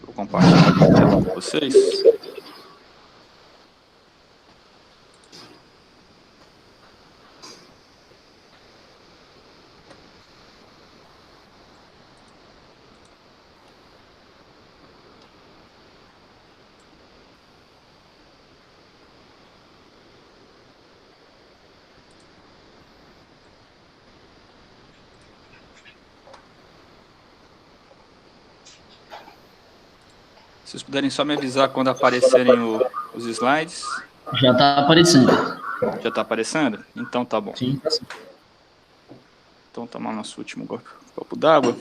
Vou compartilhar a tela com vocês. Se vocês puderem só me avisar quando aparecerem os slides. Já está aparecendo. Já está aparecendo? Então tá bom. Sim, tá sim. Então tomar nosso último copo d'água.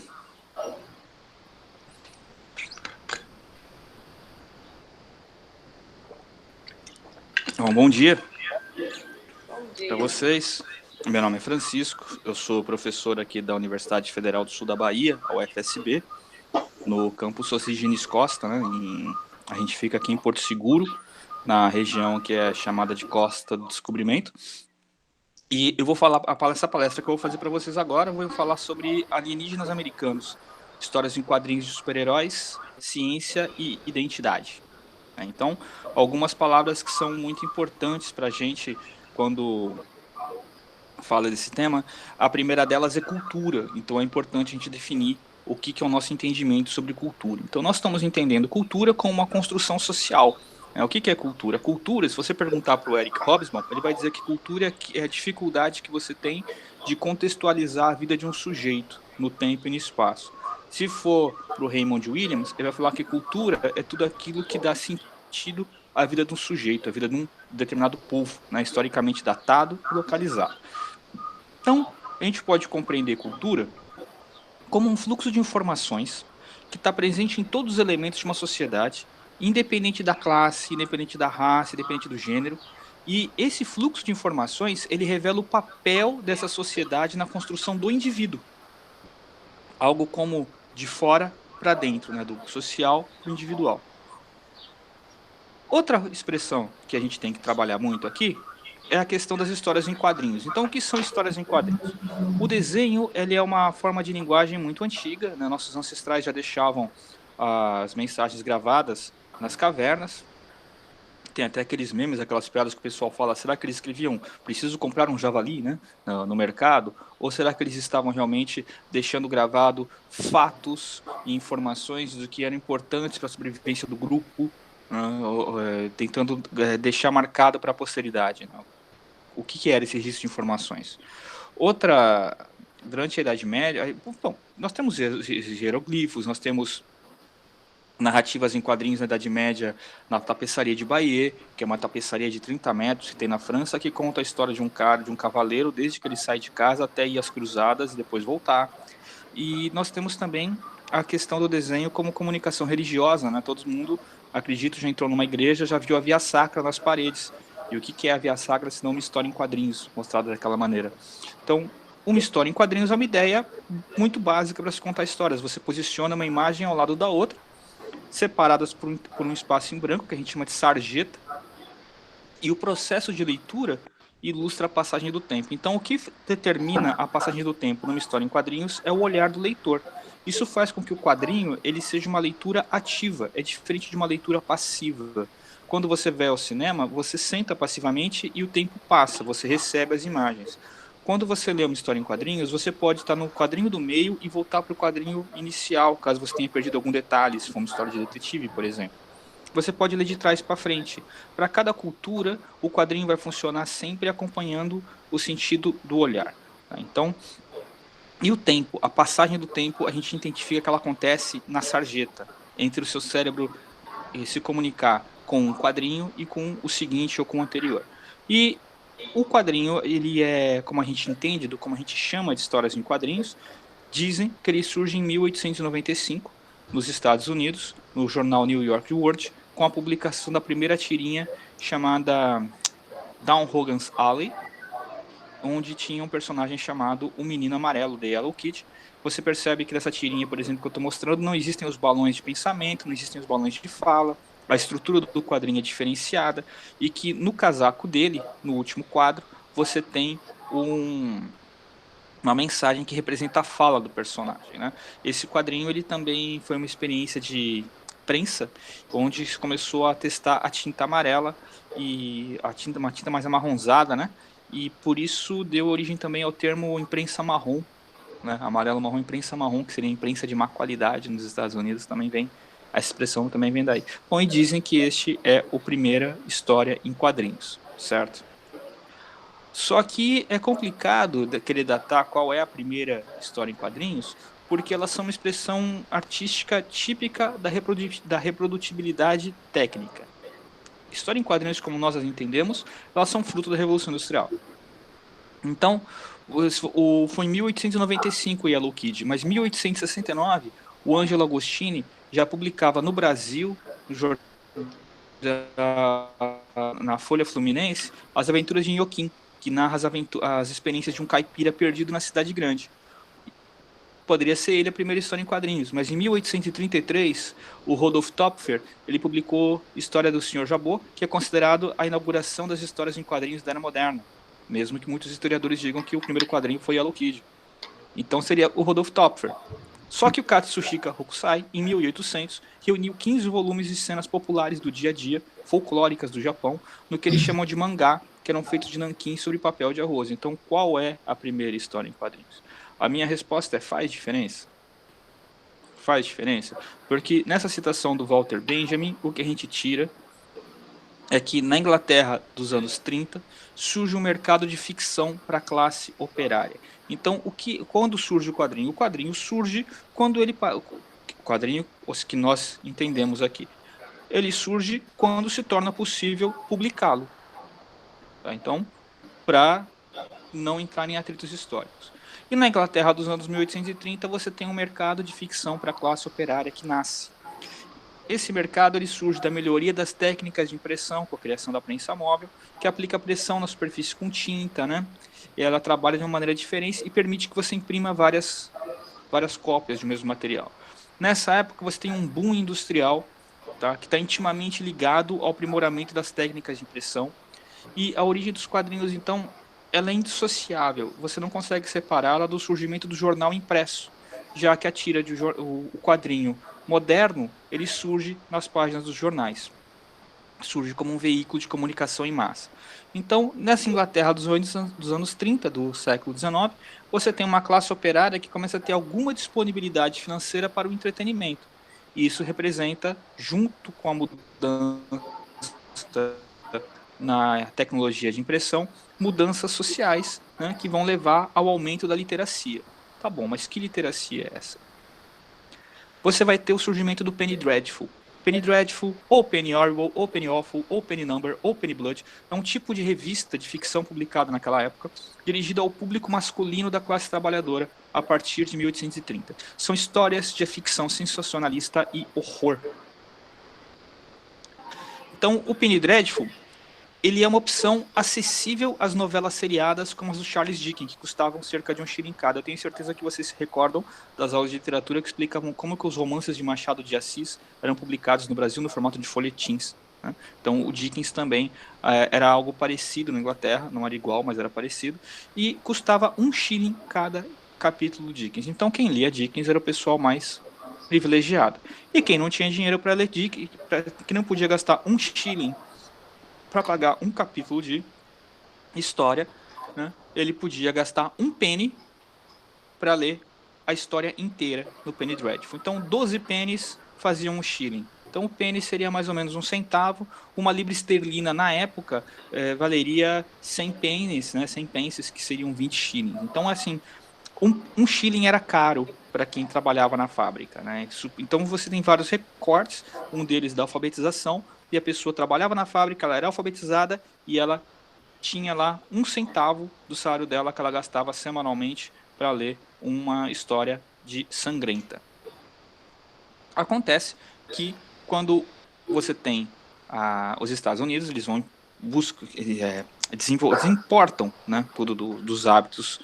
Então, bom dia. Para vocês. Meu nome é Francisco, eu sou professor aqui da Universidade Federal do Sul da Bahia, a UFSB, no campus Sosigenes Costa, né? A gente fica aqui em Porto Seguro, na região que é chamada de Costa do Descobrimento. E eu vou falar, essa palestra que eu vou fazer para vocês agora, eu vou falar sobre alienígenas americanos, histórias em quadrinhos de super-heróis, ciência e identidade. Então, algumas palavras que são muito importantes para a gente quando fala desse tema. A primeira delas é cultura, então é importante a gente definir o que é o nosso entendimento sobre cultura. Então, nós estamos entendendo cultura como uma construção social. O que é cultura? Cultura, se você perguntar para o Eric Hobsbawm, ele vai dizer que cultura é a dificuldade que você tem de contextualizar a vida de um sujeito no tempo e no espaço. Se for para o Raymond Williams, ele vai falar que cultura é tudo aquilo que dá sentido à vida de um sujeito, à vida de um determinado povo, né, historicamente datado e localizado. Então, a gente pode compreender cultura como um fluxo de informações que está presente em todos os elementos de uma sociedade, independente da classe, independente da raça, independente do gênero. E esse fluxo de informações, ele revela o papel dessa sociedade na construção do indivíduo. Algo como de fora para dentro, né, do social para o individual. Outra expressão que a gente tem que trabalhar muito aqui é a questão das histórias em quadrinhos. Então, o que são histórias em quadrinhos? O desenho, ele é uma forma de linguagem muito antiga, né? Nossos ancestrais já deixavam as mensagens gravadas nas cavernas. Tem até aqueles memes, aquelas piadas que o pessoal fala, será que eles escreviam, preciso comprar um javali, né, no mercado? Ou será que eles estavam realmente deixando gravado fatos e informações do que eram importantes para a sobrevivência do grupo, tentando deixar marcado para a posteridade, né? O que era esse registro de informações? Durante a Idade Média, bom, nós temos hieroglifos, nós temos narrativas em quadrinhos na Idade Média, na tapeçaria de Bayeux, que é uma tapeçaria de 30 metros que tem na França, que conta a história de um cara, de um cavaleiro, desde que ele sai de casa até ir às cruzadas e depois voltar. E nós temos também a questão do desenho como comunicação religiosa, né? Todo mundo, acredito, já entrou numa igreja, já viu a Via Sacra nas paredes. E o que é a Via Sacra, senão uma história em quadrinhos, mostrada daquela maneira. Então, uma história em quadrinhos é uma ideia muito básica para se contar histórias. Você posiciona uma imagem ao lado da outra, separadas por um espaço em branco, que a gente chama de sarjeta, e o processo de leitura ilustra a passagem do tempo. Então, o que determina a passagem do tempo numa história em quadrinhos é o olhar do leitor. Isso faz com que o quadrinho ele seja uma leitura ativa, é diferente de uma leitura passiva. Quando você vai ao cinema, você senta passivamente e o tempo passa, você recebe as imagens. Quando você lê uma história em quadrinhos, você pode estar no quadrinho do meio e voltar para o quadrinho inicial, caso você tenha perdido algum detalhe, se for uma história de detetive, por exemplo. Você pode ler de trás para frente. Para cada cultura, o quadrinho vai funcionar sempre acompanhando o sentido do olhar. Tá? Então, e o tempo, a passagem do tempo, a gente identifica que ela acontece na sarjeta, entre o seu cérebro se comunicar com um quadrinho e com o seguinte ou com o anterior. E o quadrinho, ele é, como a gente entende, como a gente chama de histórias em quadrinhos, dizem que ele surge em 1895, nos Estados Unidos, no jornal New York World, com a publicação da primeira tirinha chamada Down Hogan's Alley, onde tinha um personagem chamado o Menino Amarelo, The Yellow Kid. Você percebe que nessa tirinha, por exemplo, que eu estou mostrando, não existem os balões de pensamento, não existem os balões de fala, a estrutura do quadrinho é diferenciada, e que no casaco dele, no último quadro, você tem uma mensagem que representa a fala do personagem, né? Esse quadrinho ele também foi uma experiência de prensa, onde se começou a testar a tinta amarela e uma tinta mais amarronzada, né? E por isso deu origem também ao termo imprensa marrom, né? Amarelo marrom, imprensa marrom, que seria imprensa de má qualidade nos Estados Unidos, também vem, a expressão também vem daí. Bom, e dizem que este é a primeira história em quadrinhos, certo? Só que é complicado querer datar qual é a primeira história em quadrinhos, porque elas são uma expressão artística típica da reprodutibilidade técnica. História em quadrinhos, como nós as entendemos, elas são fruto da Revolução Industrial. Então, foi em 1895 o Yellow Kid, mas em 1869 o Angelo Agostini já publicava no Brasil, no jornal na Folha Fluminense, As Aventuras de Inhoquim, que narra as experiências de um caipira perdido na cidade grande. Poderia ser ele a primeira história em quadrinhos, mas em 1833, o Rodolphe Töpffer, ele publicou História do Sr. Jabot, que é considerado a inauguração das histórias em quadrinhos da Era Moderna, mesmo que muitos historiadores digam que o primeiro quadrinho foi Yellow Kid. Então seria o Rodolphe Töpffer. Só que o Katsushika Hokusai, em 1800, reuniu 15 volumes de cenas populares do dia a dia, folclóricas do Japão, no que eles chamam de mangá, que eram feitos de nanquim sobre papel de arroz. Então, qual é a primeira história em quadrinhos? A minha resposta é: faz diferença? Faz diferença? Porque nessa citação do Walter Benjamin, o que a gente tira é que na Inglaterra dos anos 30 surge um mercado de ficção para a classe operária. Então, quando surge o quadrinho? O quadrinho surge quando o quadrinho, os que nós entendemos aqui, ele surge quando se torna possível publicá-lo. Tá? Então, para não entrar em atritos históricos. E na Inglaterra dos anos 1830 você tem um mercado de ficção para a classe operária que nasce. Esse mercado ele surge da melhoria das técnicas de impressão, com a criação da prensa móvel, que aplica pressão na superfície com tinta, né? E ela trabalha de uma maneira diferente e permite que você imprima várias cópias do mesmo material. Nessa época você tem um boom industrial, tá? Que está intimamente ligado ao aprimoramento das técnicas de impressão. E a origem dos quadrinhos, então, ela é indissociável. Você não consegue separá-la do surgimento do jornal impresso, já que o quadrinho moderno ele surge nas páginas dos jornais. Surge como um veículo de comunicação em massa. Então, nessa Inglaterra dos anos 30 do século XIX, você tem uma classe operária que começa a ter alguma disponibilidade financeira para o entretenimento. E isso representa, junto com a mudança na tecnologia de impressão, mudanças sociais, né, que vão levar ao aumento da literacia. Tá bom, mas que literacia é essa? Você vai ter o surgimento do Penny Dreadful. Penny Dreadful, ou Penny Horrible, ou Penny Awful, ou Penny Number, ou Penny Blood, é um tipo de revista de ficção publicada naquela época, dirigida ao público masculino da classe trabalhadora a partir de 1830. São histórias de ficção sensacionalista e horror. Então, o Penny Dreadful ele é uma opção acessível às novelas seriadas como as do Charles Dickens, que custavam cerca de £1 cada. Eu tenho certeza que vocês se recordam das aulas de literatura que explicavam como que os romances de Machado de Assis eram publicados no Brasil no formato de folhetins. Né? Então o Dickens também era algo parecido na Inglaterra, não era igual, mas era parecido, e custava £1 cada capítulo do Dickens. Então quem lia Dickens era o pessoal mais privilegiado. E quem não tinha dinheiro para ler Dickens, que não podia gastar £1 para pagar um capítulo de história, né, ele podia gastar £1 para ler a história inteira no Penny Dreadful. Então 12 pennies faziam £1. Então o penny seria mais ou menos 1 centavo. Uma libra esterlina na época valeria 100 pennies, né, 100 pences, que seriam 20 shillings. Então assim, um shilling era caro para quem trabalhava na fábrica, né? Então você tem vários recortes, um deles da alfabetização, e a pessoa trabalhava na fábrica, ela era alfabetizada e ela tinha lá 1 centavo do salário dela que ela gastava semanalmente para ler uma história de sangrenta. Acontece que quando você tem os Estados Unidos, eles vão importam, né, tudo dos hábitos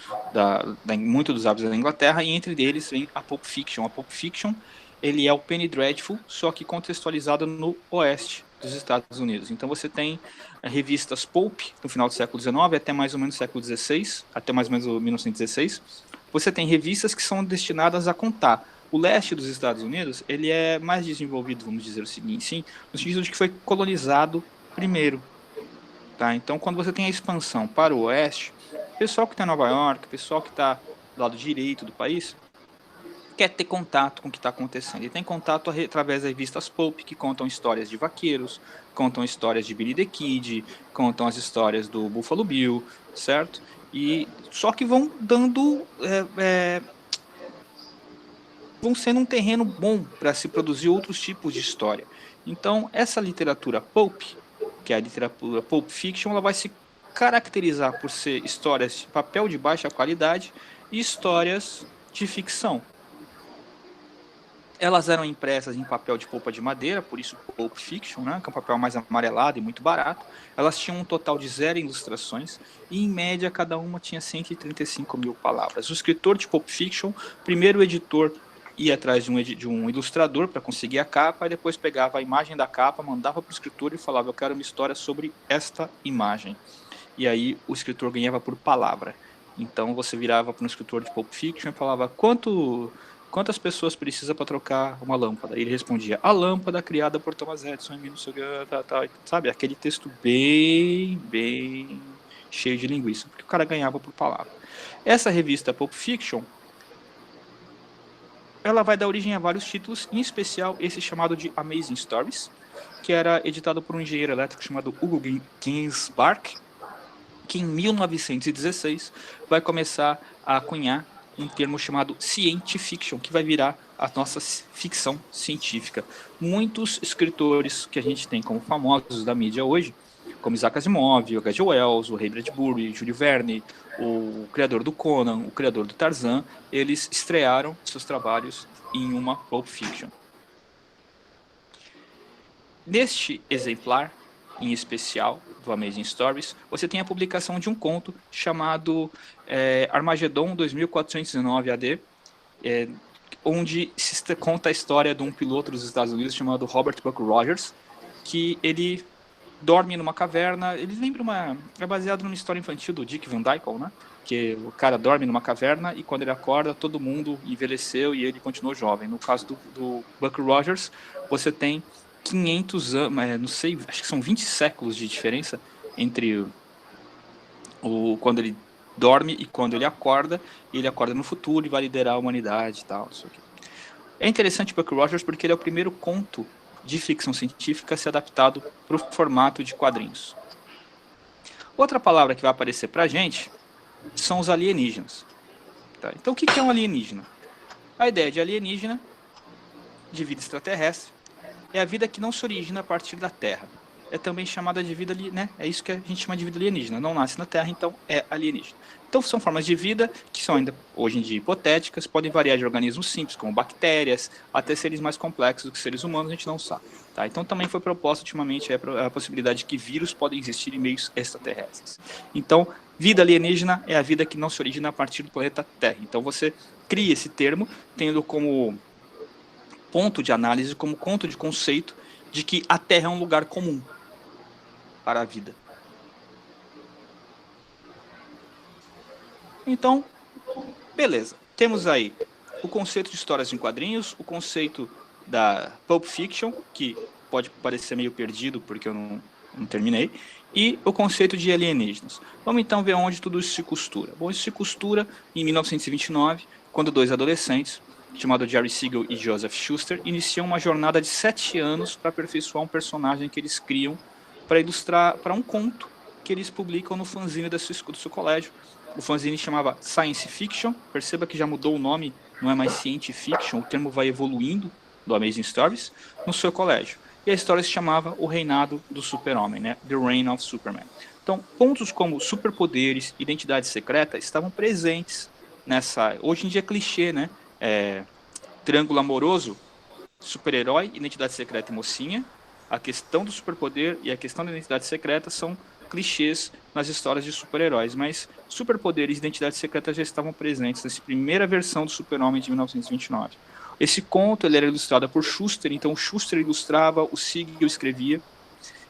muito dos hábitos da Inglaterra, e entre eles vem a Pulp Fiction. A Pulp Fiction ele é o Penny Dreadful, só que contextualizado no oeste dos Estados Unidos. Então você tem revistas Pulp no final do século XIX até mais ou menos século XVI, até mais ou menos 1916. Você tem revistas que são destinadas a contar O leste dos Estados Unidos, ele é mais desenvolvido, vamos dizer o seguinte, sim, no sentido de que foi colonizado primeiro. Tá? Então, quando você tem a expansão para o oeste, o pessoal que está em Nova York, o pessoal que está do lado direito do país, quer ter contato com o que está acontecendo. Ele tem contato através das revistas pulp, que contam histórias de vaqueiros, contam histórias de Billy the Kid, contam as histórias do Buffalo Bill, certo? E só que vão dando... vão sendo um terreno bom para se produzir outros tipos de história. Então, essa literatura pulp, que é a literatura pulp fiction, ela vai se caracterizar por ser histórias de papel de baixa qualidade e histórias de ficção. Elas eram impressas em papel de polpa de madeira, por isso pulp fiction, né, que é um papel mais amarelado e muito barato. Elas tinham um total de 0 ilustrações e, em média, cada uma tinha 135 mil palavras. O escritor de pulp fiction, primeiro o editor ia atrás de um ilustrador para conseguir a capa, e depois pegava a imagem da capa, mandava para o escritor e falava: eu quero uma história sobre esta imagem. E aí o escritor ganhava por palavra. Então você virava para um escritor de pulp fiction e falava: quantas pessoas precisa para trocar uma lâmpada? E ele respondia: a lâmpada criada por Thomas Edison em 1900, sabe? Aquele texto bem cheio de linguiça, porque o cara ganhava por palavra. Essa revista Pulp Fiction, ela vai dar origem a vários títulos, em especial esse chamado de Amazing Stories, que era editado por um engenheiro elétrico chamado Hugo Gernsback, que em 1916 vai começar a cunhar um termo chamado science fiction, que vai virar a nossa ficção científica. Muitos escritores que a gente tem como famosos da mídia hoje, como Isaac Asimov, o H.G. Wells, o Ray Bradbury, Júlio Verne, o criador do Conan, o criador do Tarzan, eles estrearam seus trabalhos em uma pulp fiction. Neste exemplar, em especial, do Amazing Stories, você tem a publicação de um conto chamado Armagedon 2419 AD, onde se conta a história de um piloto dos Estados Unidos chamado Robert Buck Rogers, que ele dorme numa caverna. Ele lembra é baseado numa história infantil do Dick Van Dyke, né? Que o cara dorme numa caverna e quando ele acorda, todo mundo envelheceu e ele continuou jovem. No caso do Buck Rogers, você tem 500 anos, não sei, acho que são 20 séculos de diferença entre quando ele dorme e quando ele acorda. E ele acorda no futuro e vai liderar a humanidade e tal. Isso aqui. É interessante Buck Rogers porque ele é o primeiro conto de ficção científica a ser adaptado para o formato de quadrinhos. Outra palavra que vai aparecer para a gente são os alienígenas. Tá? Então, o que é um alienígena? A ideia de alienígena, de vida extraterrestre, é a vida que não se origina a partir da Terra. É também chamada de vida, né? É isso que a gente chama de vida alienígena. Não nasce na Terra, então é alienígena. Então são formas de vida que são ainda hoje em dia hipotéticas, podem variar de organismos simples, como bactérias, até seres mais complexos do que seres humanos, a gente não sabe. Tá? Então também foi proposta ultimamente a possibilidade de que vírus podem existir em meios extraterrestres. Então, vida alienígena é a vida que não se origina a partir do planeta Terra. Então você cria esse termo, tendo como ponto de análise, como ponto de conceito, de que a Terra é um lugar comum para a vida. Então, beleza. Temos aí o conceito de histórias em quadrinhos, o conceito da Pulp Fiction, que pode parecer meio perdido porque eu não terminei, e o conceito de alienígenas. Vamos então ver onde tudo isso se costura. Bom, isso se costura em 1929, quando dois adolescentes, chamados Jerry Siegel e Joseph Shuster, iniciam uma jornada de 7 anos para aperfeiçoar um personagem que eles criam para ilustrar para um conto que eles publicam no fanzine do seu colégio. O fanzine chamava Science Fiction. Perceba que já mudou o nome, não é mais Science Fiction, o termo vai evoluindo do Amazing Stories no seu colégio. E a história se chamava O Reinado do Super-Homem, né? The Reign of Superman. Então, pontos como superpoderes, identidade secreta estavam presentes nessa... Hoje em dia é clichê, né? Triângulo amoroso, super-herói, identidade secreta e mocinha. A questão do superpoder e a questão da identidade secreta são clichês nas histórias de super-heróis, mas superpoderes e identidade secreta já estavam presentes nessa primeira versão do Super-Homem de 1929. Esse conto ele era ilustrado por Shuster, então o Shuster ilustrava, o Siegel escrevia.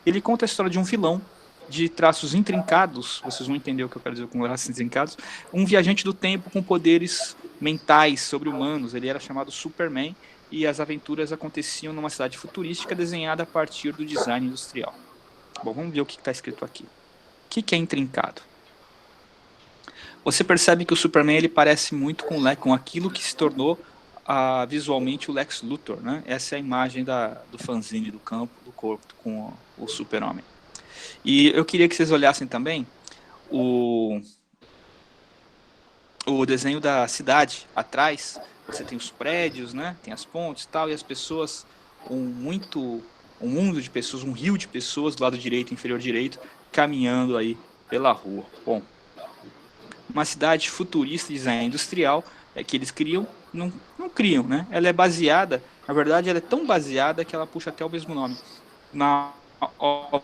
Ele conta a história de um vilão de traços intrincados, vocês vão entender o que eu quero dizer com traços intrincados, um viajante do tempo com poderes mentais, sobre-humanos. Ele era chamado Superman e as aventuras aconteciam numa cidade futurística desenhada a partir do design industrial. Bom, vamos ver o que está escrito aqui. O que é intrincado? Você percebe que o Superman ele parece muito com aquilo que se tornou visualmente o Lex Luthor, né? Essa é a imagem do fanzine do campo, do corpo, com o Super-Homem. E eu queria que vocês olhassem também o desenho da cidade atrás. Você tem os prédios, né? Tem as pontes e tal, e as pessoas, um mundo de pessoas, um rio de pessoas do lado direito, inferior direito, caminhando aí pela rua. Bom, uma cidade futurista de design industrial que eles criam, não criam, né? Ela é baseada, na verdade, ela é tão baseada que ela puxa até o mesmo nome. Na obra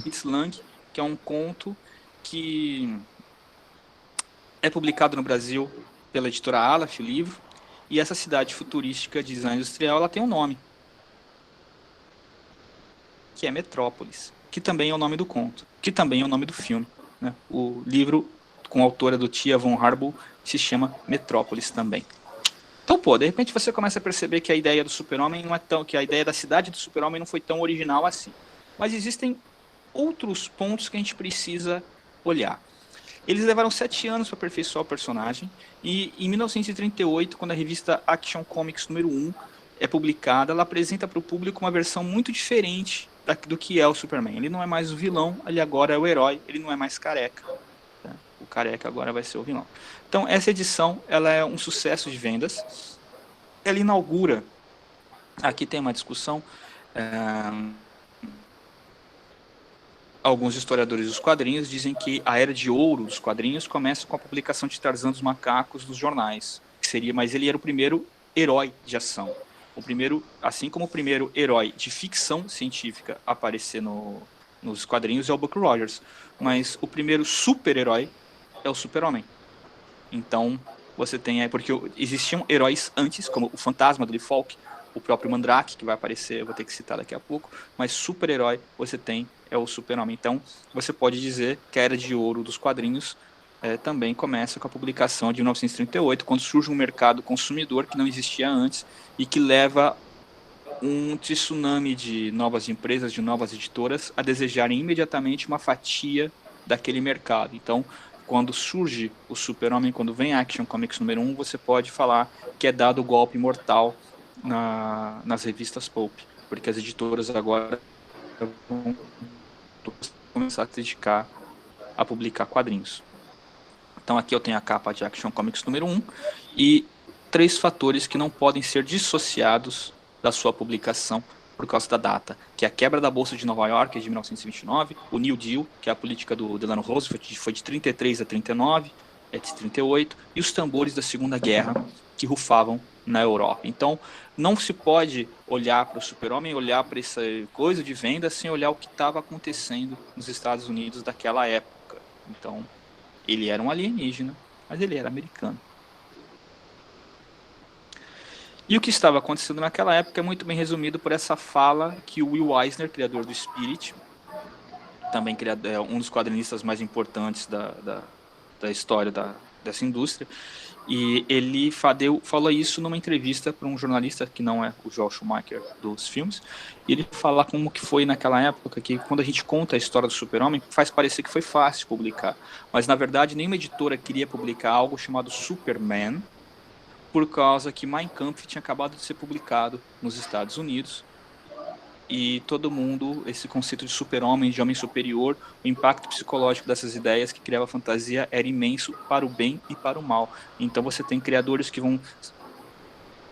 Fritz Lang, que é um conto que é publicado no Brasil pela editora Aleph, o livro, e essa cidade futurística de design industrial, ela tem um nome, que é Metrópolis, que também é o nome do conto, que também é o nome do filme, né? O livro com a autora do Tia von Harbour se chama Metrópolis também. Então, pô, de repente você começa a perceber que a ideia do Super-Homem não é tão, que a ideia da cidade do Super-Homem não foi tão original assim. Mas existem outros pontos que a gente precisa olhar. Eles levaram 7 anos para aperfeiçoar o personagem e em 1938, quando a revista Action Comics número 1 é publicada, ela apresenta para o público uma versão muito diferente do que é o Superman. Ele não é mais o vilão, ele agora é o herói, ele não é mais careca. Tá? O careca agora vai ser o vilão. Então essa edição ela é um sucesso de vendas. Ela inaugura, aqui tem uma discussão, alguns historiadores dos quadrinhos dizem que a era de ouro dos quadrinhos começa com a publicação de Tarzan dos Macacos dos jornais, mas ele era o primeiro herói de ação. O primeiro, assim como o primeiro herói de ficção científica a aparecer nos quadrinhos é o Buck Rogers, mas o primeiro super-herói é o Super-Homem. Então, você tem porque existiam heróis antes, como o Fantasma do Lee Falk, o próprio Mandrake, que vai aparecer, eu vou ter que citar daqui a pouco, mas super-herói você tem é o Super-Homem. Então, você pode dizer que a Era de Ouro dos quadrinhos também começa com a publicação de 1938, quando surge um mercado consumidor que não existia antes e que leva um tsunami de novas empresas, de novas editoras, a desejarem imediatamente uma fatia daquele mercado. Então, quando surge o Super-Homem, quando vem a Action Comics número 1, você pode falar que é dado o golpe mortal nas revistas Pulp, porque as editoras agora vão começar a se dedicar a publicar quadrinhos. Então aqui eu tenho a capa de Action Comics número 1 e 3 fatores que não podem ser dissociados da sua publicação por causa da data, que é a quebra da Bolsa de Nova York de 1929, o New Deal, que é a política do Delano Roosevelt, foi de 33 a 39, é de 38, e os tambores da Segunda Guerra que rufavam na Europa. Então, não se pode olhar para o Super-Homem, olhar para essa coisa de venda sem olhar o que estava acontecendo nos Estados Unidos daquela época. Então, ele era um alienígena, mas ele era americano. E o que estava acontecendo naquela época é muito bem resumido por essa fala que o Will Eisner, criador do Spirit, também um dos quadrinistas mais importantes da história dessa indústria, e ele falou isso numa entrevista para um jornalista que não é o Joel Schumacher dos filmes, e ele fala como que foi naquela época, que quando a gente conta a história do Super-Homem, faz parecer que foi fácil publicar, mas na verdade nenhuma editora queria publicar algo chamado Superman, por causa que Mein Kampf tinha acabado de ser publicado nos Estados Unidos e todo mundo, esse conceito de super-homem, de homem superior, o impacto psicológico dessas ideias que criava fantasia era imenso para o bem e para o mal. Então você tem criadores que vão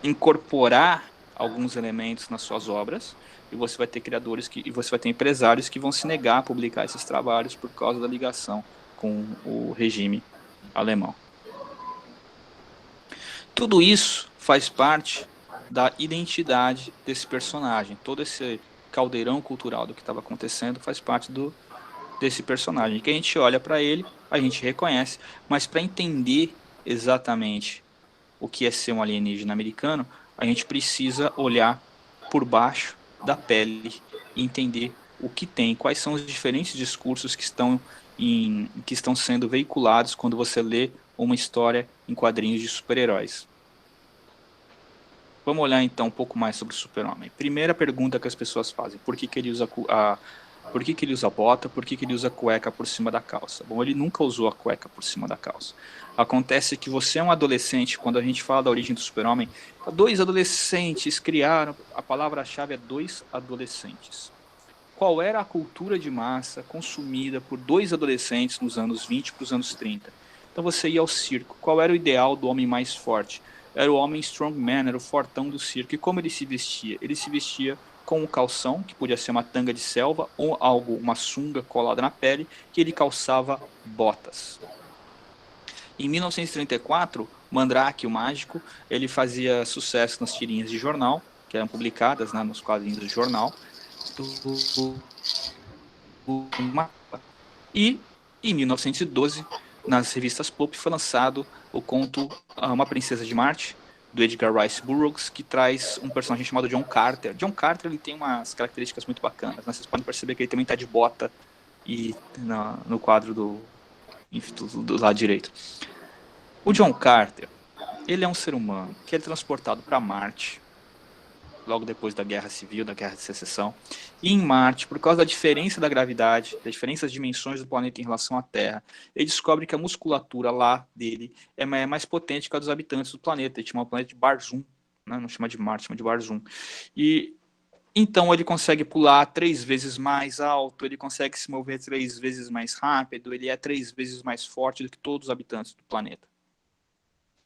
incorporar alguns elementos nas suas obras e você vai ter empresários que vão se negar a publicar esses trabalhos por causa da ligação com o regime alemão. Tudo isso faz parte da identidade desse personagem. Todo esse caldeirão cultural do que estava acontecendo faz parte desse personagem. Que a gente olha para ele, a gente reconhece, mas para entender exatamente o que é ser um alienígena americano, a gente precisa olhar por baixo da pele e entender o que tem, quais são os diferentes discursos que estão sendo veiculados quando você lê uma história em quadrinhos de super-heróis. Vamos olhar então um pouco mais sobre o Super-Homem. Primeira pergunta que as pessoas fazem: por que ele usa por que ele usa bota? Por que ele usa cueca por cima da calça? Bom, ele nunca usou a cueca por cima da calça. Acontece que você é um adolescente, quando a gente fala da origem do Super-Homem, dois adolescentes criaram, a palavra-chave é dois adolescentes. Qual era a cultura de massa consumida por dois adolescentes nos anos 20 para os anos 30? Então você ia ao circo. Qual era o ideal do homem mais forte? Era o homem strongman, era o fortão do circo. E como ele se vestia? Ele se vestia com um calção, que podia ser uma tanga de selva, ou algo, uma sunga colada na pele, que ele calçava botas. Em 1934, Mandrake, o mágico, ele fazia sucesso nas tirinhas de jornal, que eram publicadas, né, nos quadrinhos do jornal. E em 1912, nas revistas Pulp, foi lançado o conto Uma Princesa de Marte, do Edgar Rice Burroughs, que traz um personagem chamado John Carter. John Carter, ele tem umas características muito bacanas, né? Vocês podem perceber que ele também está de bota e no quadro do lado direito. O John Carter, ele é um ser humano que é transportado para Marte logo depois da Guerra Civil, da Guerra de Secessão. E em Marte, por causa da diferença da gravidade, da diferença das dimensões do planeta em relação à Terra, ele descobre que a musculatura lá dele é mais potente que a dos habitantes do planeta. Ele chama o planeta de Barzum, né? Não chama de Marte, chama de Barzum. E então ele consegue pular 3 vezes mais alto, ele consegue se mover 3 vezes mais rápido, ele é 3 vezes mais forte do que todos os habitantes do planeta.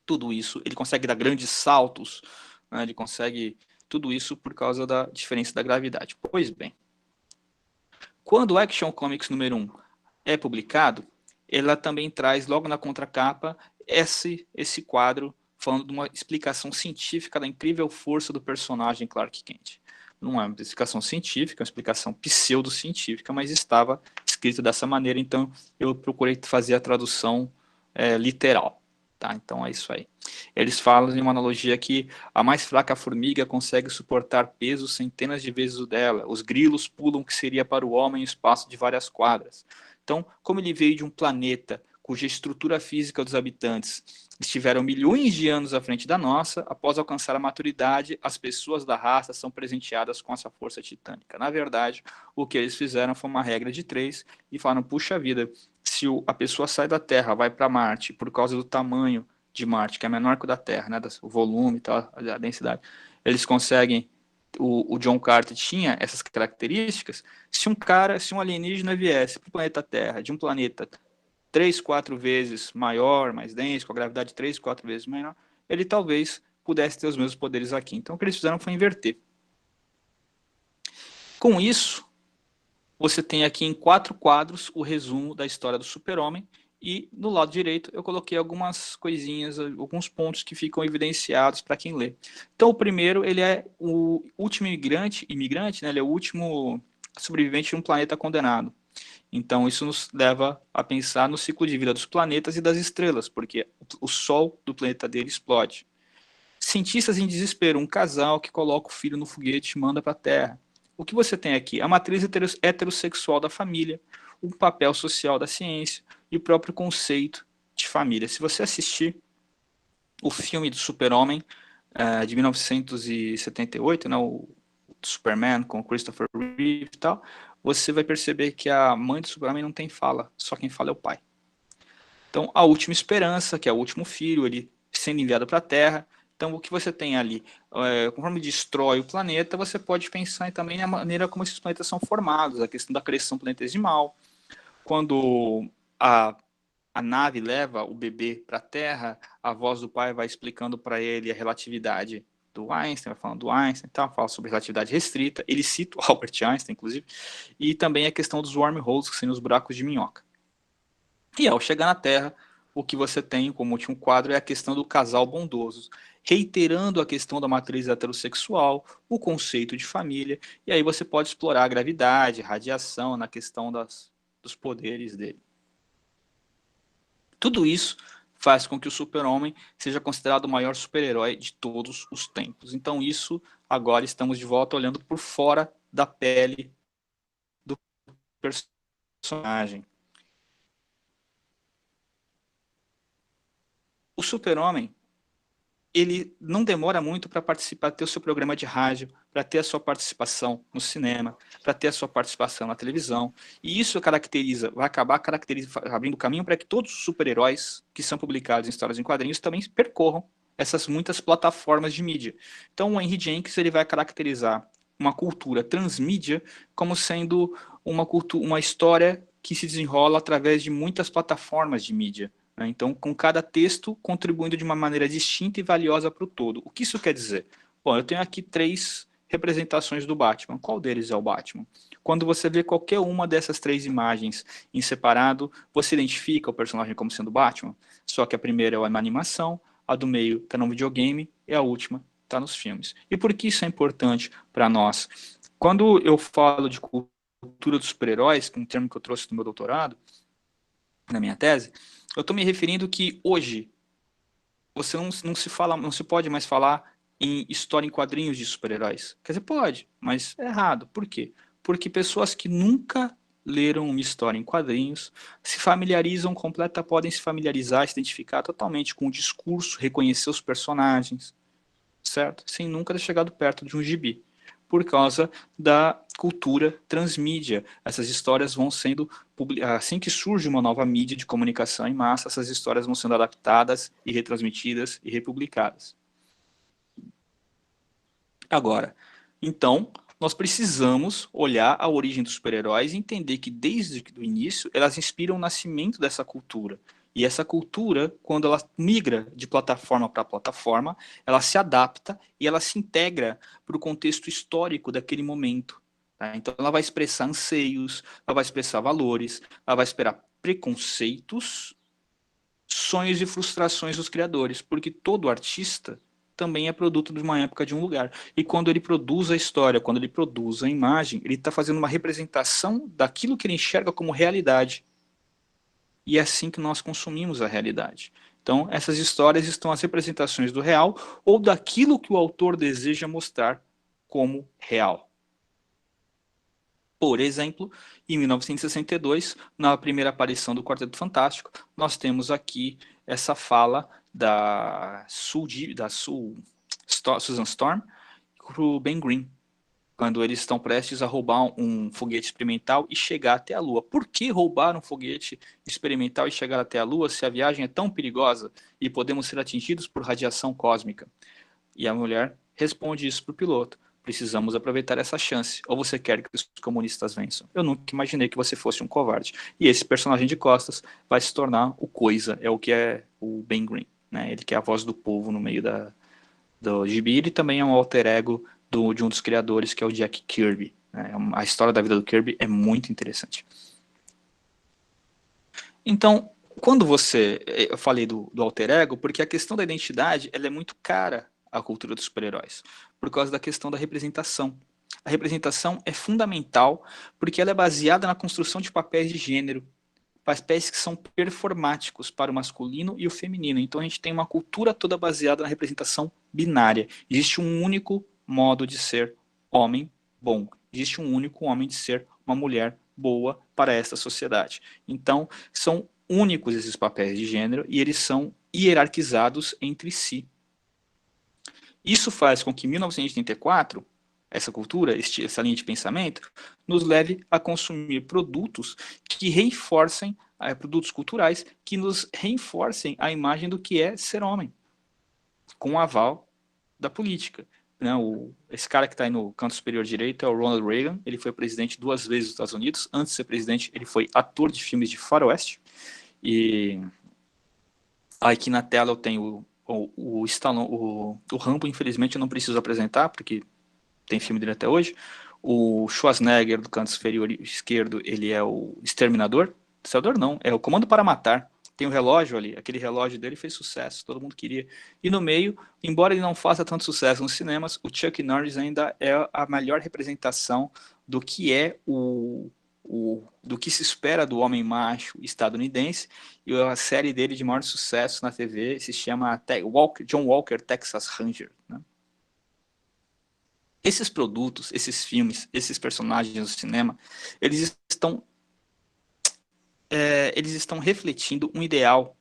Tudo isso, ele consegue dar grandes saltos, né? Ele consegue tudo isso por causa da diferença da gravidade. Pois bem, quando o Action Comics número 1 é publicado, ela também traz logo na contracapa esse quadro falando de uma explicação científica da incrível força do personagem Clark Kent. Não é uma explicação científica, é uma explicação pseudocientífica, mas estava escrito dessa maneira, então eu procurei fazer a tradução literal. Tá, então é isso aí. Eles falam em uma analogia que a mais fraca formiga consegue suportar pesos centenas de vezes o dela. Os grilos pulam o que seria para o homem o espaço de várias quadras. Então, como ele veio de um planeta cuja estrutura física dos habitantes estiveram milhões de anos à frente da nossa, após alcançar a maturidade, as pessoas da raça são presenteadas com essa força titânica. Na verdade, o que eles fizeram foi uma regra de 3 e falaram, puxa vida, se a pessoa sai da Terra, vai para Marte, por causa do tamanho de Marte, que é menor que o da Terra, né, o volume e tal, a densidade, eles conseguem, o John Carter tinha essas características, se um alienígena viesse para o planeta Terra, de um planeta 3, 4 vezes maior, mais denso, com a gravidade 3, 4 vezes menor, ele talvez pudesse ter os mesmos poderes aqui. Então o que eles fizeram foi inverter. Com isso, você tem aqui em 4 quadros o resumo da história do Super-Homem, e no lado direito eu coloquei algumas coisinhas, alguns pontos que ficam evidenciados para quem lê. Então o primeiro, ele é o último imigrante, né? Ele é o último sobrevivente de um planeta condenado. Então isso nos leva a pensar no ciclo de vida dos planetas e das estrelas, porque o Sol do planeta dele explode. Cientistas em desespero, um casal que coloca o filho no foguete e manda para a Terra. O que você tem aqui? A matriz heterossexual da família, o papel social da ciência e o próprio conceito de família. Se você assistir o filme do Super-Homem, de 1978, né, o Superman com Christopher Reeve e tal, você vai perceber que a mãe do Superman não tem fala, só quem fala é o pai. Então, a última esperança, que é o último filho, ele sendo enviado para a Terra. Então, o que você tem ali, conforme destrói o planeta, você pode pensar também na maneira como esses planetas são formados, a questão da criação planetesimal. Quando a nave leva o bebê para a Terra, a voz do pai vai explicando para ele a relatividade do Einstein, vai falando do Einstein, então, fala sobre relatividade restrita, ele cita o Albert Einstein, inclusive, e também a questão dos wormholes, que são os buracos de minhoca. E ao chegar na Terra, o que você tem como último quadro é a questão do casal bondoso, reiterando a questão da matriz heterossexual, o conceito de família, e aí você pode explorar a gravidade, radiação, na questão dos poderes dele. Tudo isso faz com que o Super-Homem seja considerado o maior super-herói de todos os tempos. Então isso, agora estamos de volta olhando por fora da pele do personagem. o Super-Homem, ele não demora muito para participar, ter o seu programa de rádio, para ter a sua participação no cinema, para ter a sua participação na televisão. E isso vai acabar abrindo caminho para que todos os super-heróis que são publicados em histórias em quadrinhos também percorram essas muitas plataformas de mídia. Então o Henry Jenkins ele vai caracterizar uma cultura transmídia como sendo uma história que se desenrola através de muitas plataformas de mídia. Então, com cada texto contribuindo de uma maneira distinta e valiosa para o todo. O que isso quer dizer? Bom, eu tenho aqui 3 representações do Batman. Qual deles é o Batman? Quando você vê qualquer uma dessas 3 imagens em separado, você identifica o personagem como sendo Batman. Só que a primeira é uma animação, a do meio está no videogame e a última está nos filmes. E por que isso é importante para nós? Quando eu falo de cultura dos super-heróis, um termo que eu trouxe do meu doutorado, na minha tese, eu estou me referindo que hoje você não se pode mais falar em história em quadrinhos de super-heróis. Quer dizer, pode, mas é errado. Por quê? Porque pessoas que nunca leram uma história em quadrinhos podem se familiarizar, se identificar totalmente com o discurso, reconhecer os personagens, certo? Sem nunca ter chegado perto de um gibi, por causa da cultura transmídia. Essas histórias vão sendo, assim que surge uma nova mídia de comunicação em massa, essas histórias vão sendo adaptadas e retransmitidas e republicadas. Agora, então, nós precisamos olhar a origem dos super-heróis e entender que desde o início elas inspiram o nascimento dessa cultura. E essa cultura, quando ela migra de plataforma para plataforma, ela se adapta e ela se integra para o contexto histórico daquele momento. Tá? Então ela vai expressar anseios, ela vai expressar valores, ela vai esperar preconceitos, sonhos e frustrações dos criadores, porque todo artista também é produto de uma época, de um lugar. E quando ele produz a história, quando ele produz a imagem, ele está fazendo uma representação daquilo que ele enxerga como realidade. E é assim que nós consumimos a realidade. Então, essas histórias estão as representações do real ou daquilo que o autor deseja mostrar como real. Por exemplo, em 1962, na primeira aparição do Quarteto Fantástico, nós temos aqui essa fala da Susan Storm para o Ben Green, quando eles estão prestes a roubar um foguete experimental e chegar até a Lua. Por que roubar um foguete experimental e chegar até a Lua se a viagem é tão perigosa e podemos ser atingidos por radiação cósmica? E a mulher responde isso para o piloto. Precisamos aproveitar essa chance. Ou você quer que os comunistas vençam? Eu nunca imaginei que você fosse um covarde. E esse personagem de costas vai se tornar o Coisa, é o que é o Ben Green. Né? Ele que é a voz do povo no meio do gibi. Ele também é um alter ego de um dos criadores, que é o Jack Kirby. Né? A história da vida do Kirby é muito interessante. Então, quando eu falei do alter ego, porque a questão da identidade ela é muito cara à cultura dos super-heróis, por causa da questão da representação. A representação é fundamental porque ela é baseada na construção de papéis de gênero, papéis que são performáticos para o masculino e o feminino. Então a gente tem uma cultura toda baseada na representação binária. Existe um único modo de ser homem bom. Existe um único homem de ser uma mulher boa para esta sociedade. Então são únicos esses papéis de gênero e eles são hierarquizados entre si. Isso faz com que em 1984 essa cultura, essa linha de pensamento, nos leve a consumir produtos que reforcem, produtos culturais, que nos reforcem a imagem do que é ser homem, com o aval da política. Né? Esse cara que está aí no canto superior direito é o Ronald Reagan, ele foi presidente 2 vezes dos Estados Unidos, antes de ser presidente ele foi ator de filmes de faroeste, e aqui na tela eu tenho o Stallone, o Rambo, infelizmente eu não preciso apresentar, porque tem filme dele até hoje. O Schwarzenegger, do canto superior esquerdo, ele é o Exterminador. Exterminador não, é o Comando para Matar. Tem o relógio ali, aquele relógio dele fez sucesso, todo mundo queria. E no meio, embora ele não faça tanto sucesso nos cinemas, o Chuck Norris ainda é a melhor representação do que é do que se espera do homem macho estadunidense, e a série dele de maior sucesso na TV se chama John Walker, Texas Ranger, né? Esses produtos, esses filmes, esses personagens no cinema, eles estão refletindo um ideal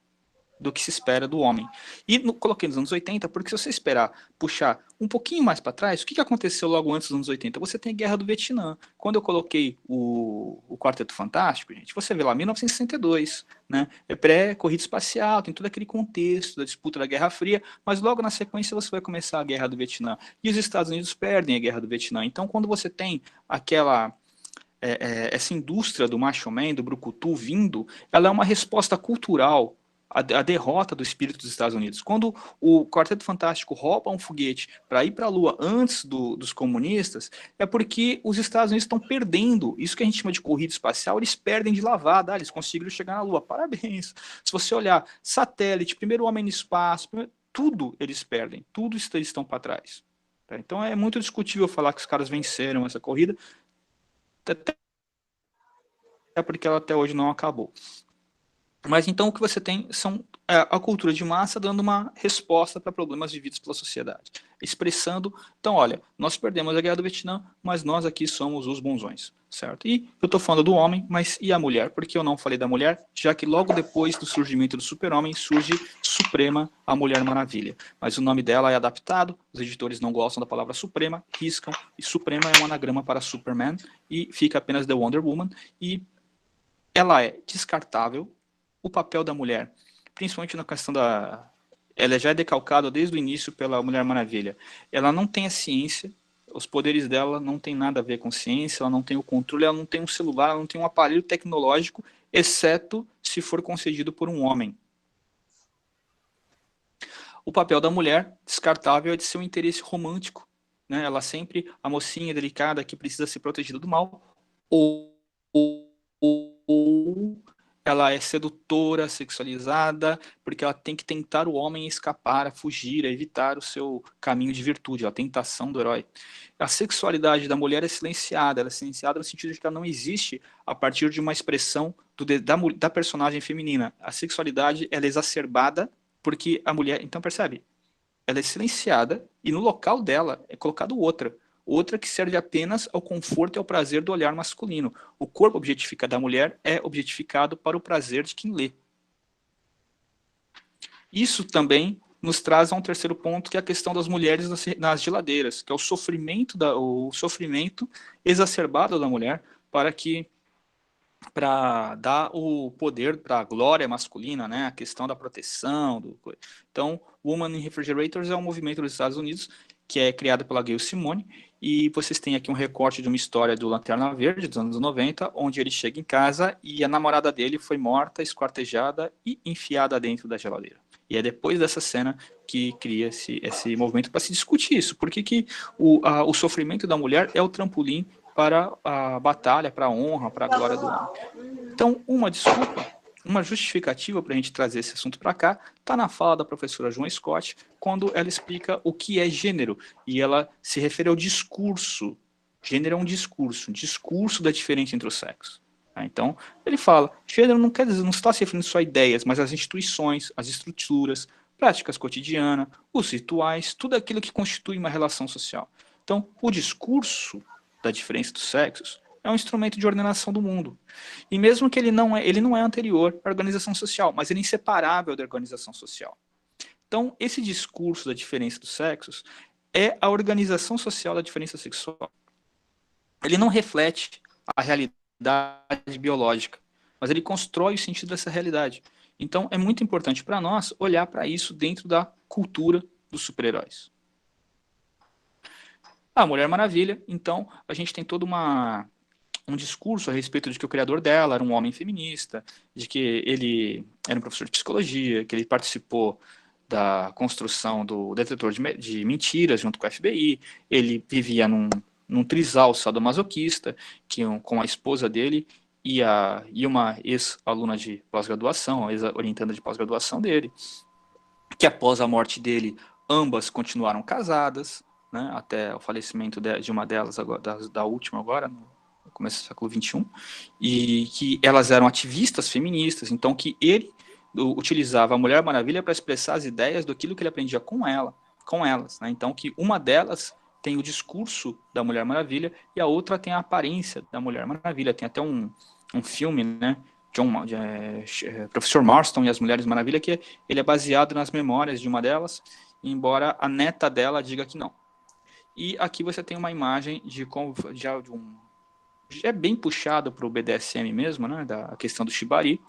do que se espera do homem. E coloquei nos anos 80, porque se você esperar puxar um pouquinho mais para trás, o que aconteceu logo antes dos anos 80? Você tem a Guerra do Vietnã. Quando eu coloquei o Quarteto Fantástico, gente, você vê lá 1962, né? É pré-corrida espacial, tem todo aquele contexto da disputa da Guerra Fria, mas logo na sequência você vai começar a Guerra do Vietnã. E os Estados Unidos perdem a Guerra do Vietnã. Então, quando você tem essa indústria do macho man, do brucutu vindo, ela é uma resposta cultural à derrota do espírito dos Estados Unidos. Quando o Quarteto Fantástico rouba um foguete para ir para a Lua antes dos comunistas, é porque os Estados Unidos estão perdendo. Isso que a gente chama de corrida espacial, eles perdem de lavada. Eles conseguiram chegar na Lua. Parabéns. Se você olhar satélite, primeiro homem no espaço, tudo eles perdem. Tudo eles estão para trás. Então é muito discutível falar que os caras venceram essa corrida, até porque ela até hoje não acabou. Mas então o que você tem são a cultura de massa dando uma resposta para problemas vividos pela sociedade. Expressando, então olha, nós perdemos a Guerra do Vietnã, mas nós aqui somos os bonzões, certo? E eu estou falando do homem, mas e a mulher? Por que eu não falei da mulher? Já que logo depois do surgimento do super-homem surge Suprema, a Mulher Maravilha. Mas o nome dela é adaptado, os editores não gostam da palavra Suprema, riscam, e Suprema é um anagrama para Superman, e fica apenas The Wonder Woman, e ela é descartável. O papel da mulher, principalmente na questão ela já é decalcada desde o início pela Mulher Maravilha. Ela não tem a ciência, os poderes dela não tem nada a ver com ciência, ela não tem o controle, ela não tem um celular, ela não tem um aparelho tecnológico, exceto se for concedido por um homem. O papel da mulher, descartável, é de seu interesse romântico, né? Ela sempre, a mocinha delicada que precisa ser protegida do mal, ou ela é sedutora, sexualizada, porque ela tem que tentar o homem escapar, fugir, evitar o seu caminho de virtude, a tentação do herói. A sexualidade da mulher é silenciada, ela é silenciada no sentido de que ela não existe a partir de uma expressão da personagem feminina. A sexualidade ela é exacerbada porque a mulher, então percebe, ela é silenciada e no local dela é colocado outra que serve apenas ao conforto e ao prazer do olhar masculino. O corpo objetificado da mulher é objetificado para o prazer de quem lê. Isso também nos traz a um terceiro ponto, que é a questão das mulheres nas geladeiras, que é o sofrimento exacerbado da mulher para dar o poder para a glória masculina, né? A questão da proteção. Então, Woman in Refrigerators é um movimento dos Estados Unidos que é criado pela Gayle Simone, e vocês têm aqui um recorte de uma história do Lanterna Verde, dos anos 90, onde ele chega em casa e a namorada dele foi morta, esquartejada e enfiada dentro da geladeira. E é depois dessa cena que cria esse movimento para se discutir isso. Por que o sofrimento da mulher é o trampolim para a batalha, para a honra, para a glória do homem? Então, uma desculpa, uma justificativa para a gente trazer esse assunto para cá, está na fala da professora Joan Scott, quando ela explica o que é gênero, e ela se refere ao discurso. Gênero é um discurso da diferença entre os sexos. Então, ele fala, gênero não quer dizer, não está se referindo só a ideias, mas às instituições, às estruturas, práticas cotidianas, os rituais, tudo aquilo que constitui uma relação social. Então, o discurso da diferença dos sexos é um instrumento de ordenação do mundo. E mesmo que ele não é anterior à organização social, mas ele é inseparável da organização social. Então, esse discurso da diferença dos sexos é a organização social da diferença sexual. Ele não reflete a realidade biológica, mas ele constrói o sentido dessa realidade. Então, é muito importante para nós olhar para isso dentro da cultura dos super-heróis. A Mulher Maravilha, então, a gente tem todo um discurso a respeito de que o criador dela era um homem feminista, de que ele era um professor de psicologia, que ele participou da construção do detetor de mentiras junto com a FBI, ele vivia num trisal sadomasoquista, com a esposa dele e uma ex-aluna de pós-graduação, ex-orientanda de pós-graduação dele, que após a morte dele, ambas continuaram casadas, né, até o falecimento de uma delas, agora, da última agora, no começo do século XXI, e que elas eram ativistas feministas, então que ele utilizava a Mulher Maravilha para expressar as ideias daquilo que ele aprendia com elas, né? Então que uma delas tem o discurso da Mulher Maravilha e a outra tem a aparência da Mulher Maravilha. Tem até um filme, né, Professor Marston e as Mulheres Maravilha, que ele é baseado nas memórias de uma delas, embora a neta dela diga que não. E aqui você tem uma imagem é bem puxado para o BDSM mesmo, né, da questão do shibari.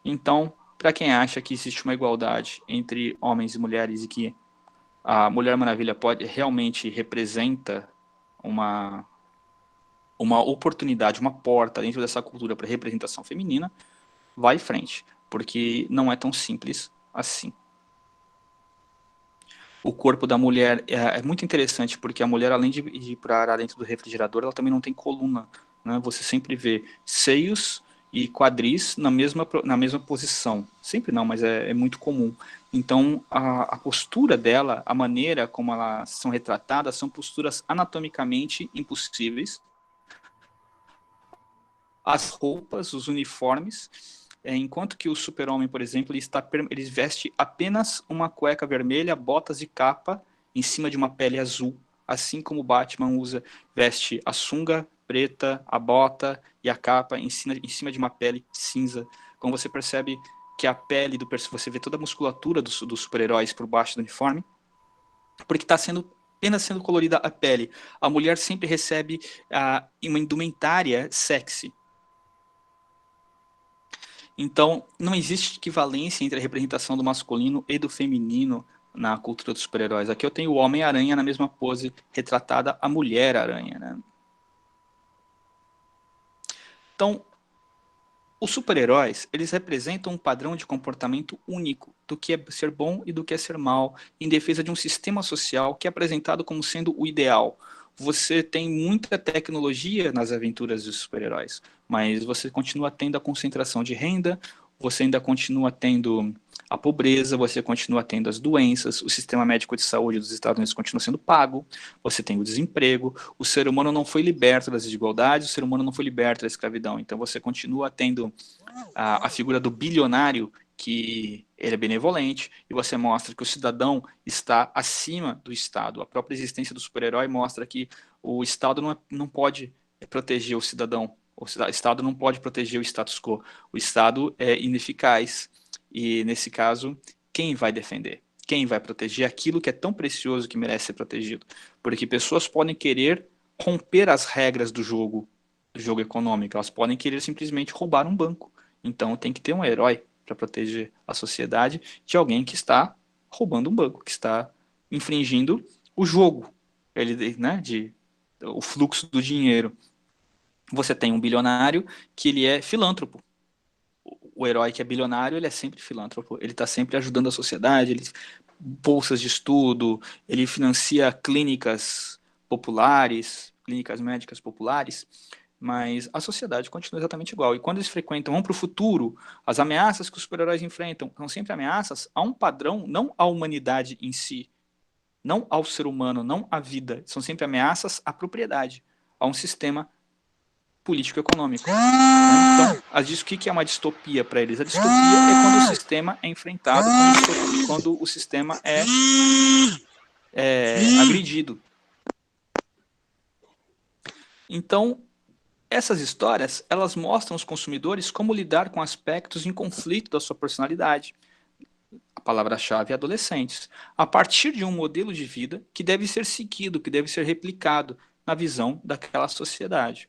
Então, para quem acha que existe uma igualdade entre homens e mulheres e que a Mulher Maravilha realmente representa uma oportunidade, uma porta dentro dessa cultura para representação feminina, vai em frente, porque não é tão simples assim. O corpo da mulher é muito interessante, porque a mulher, além de ir para dentro do refrigerador, ela também não tem coluna, né? Você sempre vê seios e quadris na mesma posição. Sempre não, mas é muito comum. Então, a postura dela, a maneira como elas são retratadas, são posturas anatomicamente impossíveis. As roupas, os uniformes, enquanto que o super-homem, por exemplo, ele veste apenas uma cueca vermelha, botas e capa em cima de uma pele azul, assim como o Batman veste a sunga preta, a bota e a capa em cima de uma pele cinza. Como você percebe que a pele você vê toda a musculatura dos super-heróis por baixo do uniforme, porque está apenas sendo colorida a pele. A mulher sempre recebe uma indumentária sexy. Então, não existe equivalência entre a representação do masculino e do feminino na cultura dos super-heróis. Aqui eu tenho o Homem-Aranha na mesma pose retratada a Mulher-Aranha, né? Então, os super-heróis, eles representam um padrão de comportamento único do que é ser bom e do que é ser mal, em defesa de um sistema social que é apresentado como sendo o ideal. Você tem muita tecnologia nas aventuras dos super-heróis, mas você continua tendo a concentração de renda, você ainda continua tendo a pobreza, você continua tendo as doenças, o sistema médico de saúde dos Estados Unidos continua sendo pago, você tem o desemprego, o ser humano não foi liberto das desigualdades, o ser humano não foi liberto da escravidão, então você continua tendo a figura do bilionário, que ele é benevolente, e você mostra que o cidadão está acima do Estado. A própria existência do super-herói mostra que o Estado não pode proteger o cidadão, o Estado não pode proteger o status quo, o Estado é ineficaz, e nesse caso, quem vai defender? Quem vai proteger aquilo que é tão precioso que merece ser protegido? Porque pessoas podem querer romper as regras do jogo econômico, elas podem querer simplesmente roubar um banco. Então tem que ter um herói para proteger a sociedade de alguém que está roubando um banco, que está infringindo o jogo, né, o fluxo do dinheiro. Você tem um bilionário que ele é filântropo. O herói que é bilionário, ele é sempre filântropo. Ele está sempre ajudando a sociedade, bolsas de estudo, ele financia clínicas populares, clínicas médicas populares, mas a sociedade continua exatamente igual. E quando eles vão para o futuro, as ameaças que os super-heróis enfrentam são sempre ameaças a um padrão, não à humanidade em si, não ao ser humano, não à vida. São sempre ameaças à propriedade, a um sistema político-econômico. Então, o que é uma distopia para eles? A distopia é quando o sistema é enfrentado, quando o sistema é agredido. Então, essas histórias, elas mostram aos consumidores como lidar com aspectos em conflito da sua personalidade. A palavra-chave é adolescentes. A partir de um modelo de vida que deve ser seguido, que deve ser replicado na visão daquela sociedade.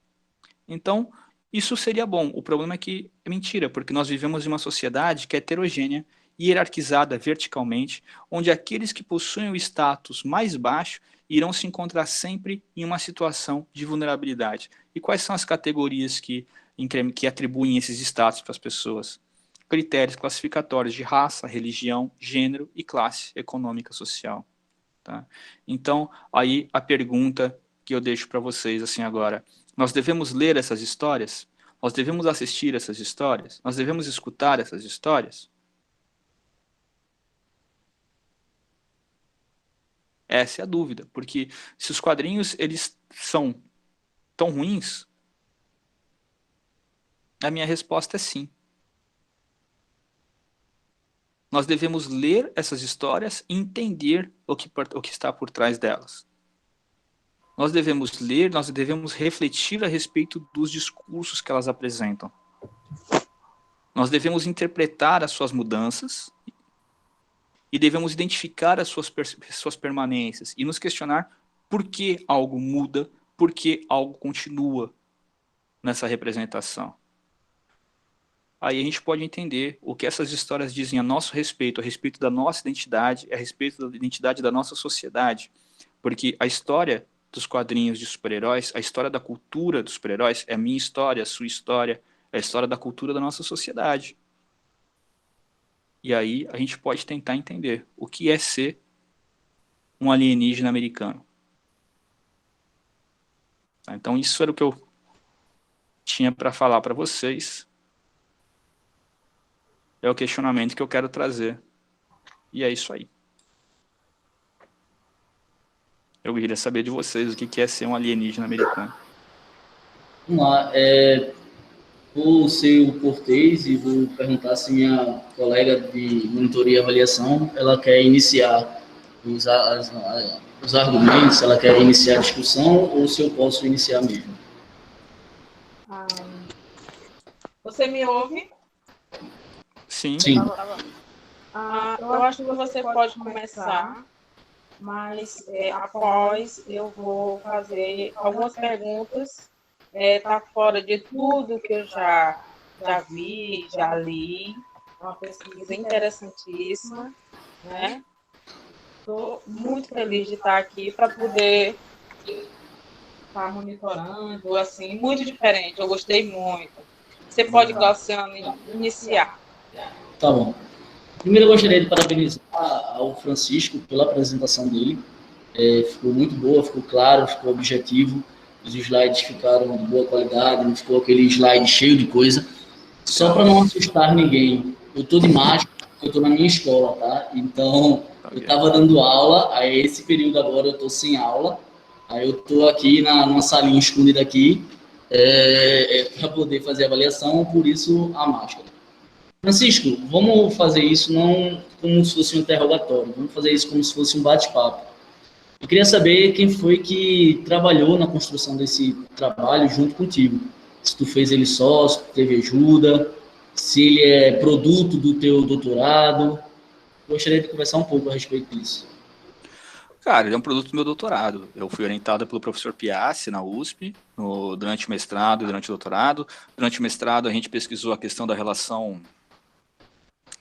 Então, isso seria bom. O problema é que é mentira, porque nós vivemos em uma sociedade que é heterogênea e hierarquizada verticalmente, onde aqueles que possuem o status mais baixo irão se encontrar sempre em uma situação de vulnerabilidade. E quais são as categorias que atribuem esses status para as pessoas? Critérios classificatórios de raça, religião, gênero e classe econômica social. Tá? Então, aí a pergunta que eu deixo para vocês assim agora: nós devemos ler essas histórias? Nós devemos assistir essas histórias? Nós devemos escutar essas histórias? Essa é a dúvida, porque se os quadrinhos eles são tão ruins, a minha resposta é sim. Nós devemos ler essas histórias e entender o que está por trás delas. Nós devemos ler, nós devemos refletir a respeito dos discursos que elas apresentam. Nós devemos interpretar as suas mudanças e devemos identificar as suas permanências e nos questionar por que algo muda, por que algo continua nessa representação. Aí a gente pode entender o que essas histórias dizem a nosso respeito, a respeito da nossa identidade, a respeito da identidade da nossa sociedade. Porque a história dos quadrinhos de super-heróis, a história da cultura dos super-heróis é a minha história, a sua história, é a história da cultura da nossa sociedade. E aí a gente pode tentar entender o que é ser um alienígena americano. Então isso era o que eu tinha para falar para vocês. É o questionamento que eu quero trazer. E é isso aí. Eu queria saber de vocês o que é ser um alienígena americano. Vamos lá, vou ser o portês e vou perguntar se minha colega de monitoria e avaliação, ela quer iniciar os argumentos, se ela quer iniciar a discussão ou se eu posso iniciar mesmo. Você me ouve? Sim. Eu acho que você pode começar, mas após eu vou fazer algumas perguntas. Tá fora de tudo que eu já vi, já li. Uma pesquisa interessantíssima, né? Estou muito feliz de estar aqui para poder estar monitorando, assim, muito diferente. Eu gostei muito. Você pode, Glauciano, iniciar. Tá bom. Primeiro, eu gostaria de parabenizar ao Francisco pela apresentação dele. Ficou muito boa, ficou claro, ficou objetivo. Os slides ficaram de boa qualidade, não ficou aquele slide cheio de coisa. Só para não assustar ninguém, eu estou de máscara, eu estou na minha escola, tá? Então, eu estava dando aula, aí esse período agora eu estou sem aula, aí eu estou aqui numa salinha escondida aqui, para poder fazer a avaliação, por isso a máscara. Francisco, vamos fazer isso não como se fosse um interrogatório, vamos fazer isso como se fosse um bate-papo. Eu queria saber quem foi que trabalhou na construção desse trabalho junto contigo. Se tu fez ele só, se tu teve ajuda, se ele é produto do teu doutorado. Gostaria de conversar um pouco a respeito disso. Cara, ele é um produto do meu doutorado. Eu fui orientado pelo professor Piassi na USP, durante o mestrado e durante o doutorado. Durante o mestrado, a gente pesquisou a questão da relação...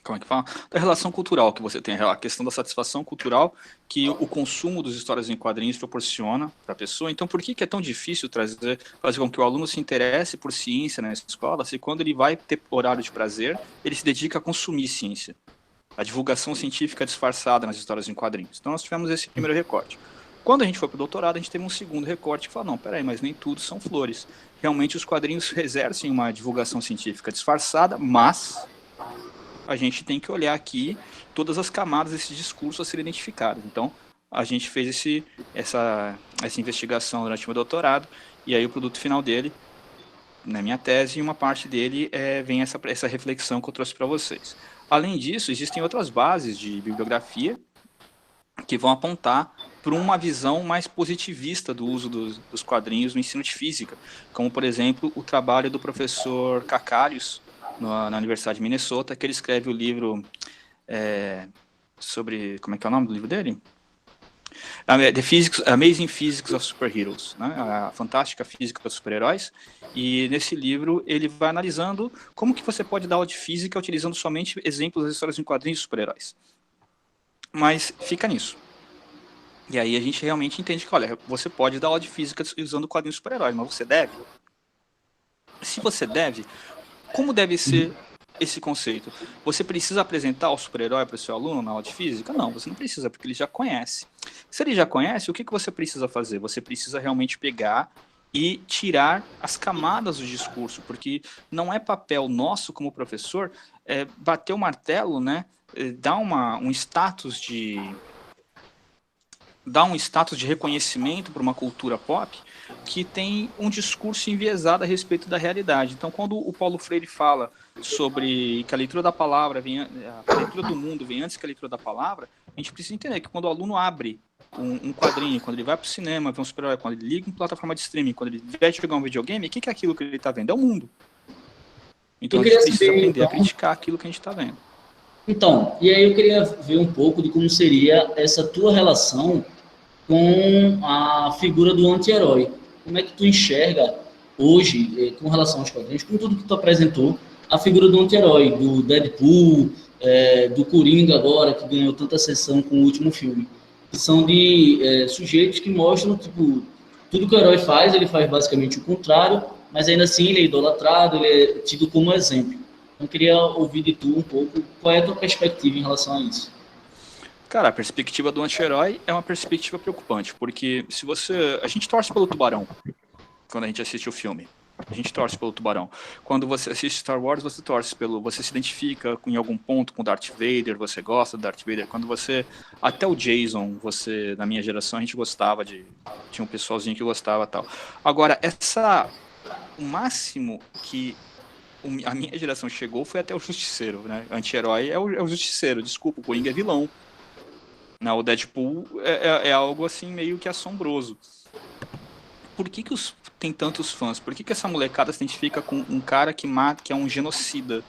Como é que fala? Da relação cultural que você tem, a questão da satisfação cultural que o consumo dos histórias em quadrinhos proporciona para a pessoa. Então, por que é tão difícil fazer com que o aluno se interesse por ciência na escola, se quando ele vai ter horário de prazer, ele se dedica a consumir ciência? A divulgação científica disfarçada nas histórias em quadrinhos. Então, nós tivemos esse primeiro recorte. Quando a gente foi para o doutorado, a gente teve um segundo recorte que falou, não, peraí, mas nem tudo são flores. Realmente, os quadrinhos exercem uma divulgação científica disfarçada, mas a gente tem que olhar aqui todas as camadas desse discurso a serem identificadas. Então, a gente fez essa investigação durante o meu doutorado, e aí o produto final dele, na minha tese, e uma parte dele vem essa reflexão que eu trouxe para vocês. Além disso, existem outras bases de bibliografia que vão apontar para uma visão mais positivista do uso dos quadrinhos no ensino de física, como, por exemplo, o trabalho do professor Cacarius, na Universidade de Minnesota, que ele escreve o livro sobre... Como é que é o nome do livro dele? Amazing Physics of Superheroes, né? A fantástica física dos super-heróis. E nesse livro ele vai analisando como que você pode dar aula de física utilizando somente exemplos das histórias em quadrinhos de super-heróis. Mas fica nisso. E aí a gente realmente entende que, olha, você pode dar aula de física usando quadrinhos de super-heróis, mas você deve? Se você deve, como deve ser esse conceito? Você precisa apresentar o super-herói para o seu aluno na aula de física? Não, você não precisa, porque ele já conhece. Se ele já conhece, o que você precisa fazer? Você precisa realmente pegar e tirar as camadas do discurso, porque não é papel nosso como professor bater o martelo, né? Dar um status de reconhecimento para uma cultura pop que tem um discurso enviesado a respeito da realidade. Então, quando o Paulo Freire fala sobre que a leitura da palavra a leitura do mundo vem antes que a leitura da palavra, a gente precisa entender que quando o aluno abre um quadrinho, quando ele vai pro cinema, ver um super-herói, quando ele liga uma plataforma de streaming, quando ele vai jogar um videogame, o que é aquilo que ele tá vendo? É o mundo. Então Eu a gente queria precisa saber, aprender a então, criticar aquilo que a gente tá vendo. então, e aí eu queria ver um pouco de como seria essa tua relação com a figura do anti-herói. Como é que tu enxerga hoje, com relação aos quadrinhos, com tudo que tu apresentou, a figura do anti-herói, do Deadpool, do Coringa agora, que ganhou tanta sessão com o último filme. Que são de sujeitos que mostram, tipo, tudo que o herói faz, ele faz basicamente o contrário, mas ainda assim ele é idolatrado, ele é tido como exemplo. Então, eu queria ouvir de tu um pouco qual é a tua perspectiva em relação a isso. Cara, a perspectiva do anti-herói é uma perspectiva preocupante, porque se você... A gente torce pelo tubarão quando a gente assiste o filme. A gente torce pelo tubarão. Quando você assiste Star Wars, você torce pelo... Você se identifica em algum ponto com Darth Vader, você gosta do Darth Vader. Quando você... Até o Jason, você... Na minha geração, a gente gostava de... Tinha um pessoalzinho que gostava e tal. Agora, o máximo que a minha geração chegou foi até o Justiceiro, né? Anti-herói é o Justiceiro. Desculpa, o Coringa é vilão. Não, o Deadpool é algo assim meio que assombroso. Por que tem tantos fãs? Por que essa molecada se identifica com um cara que mata, que é um genocida?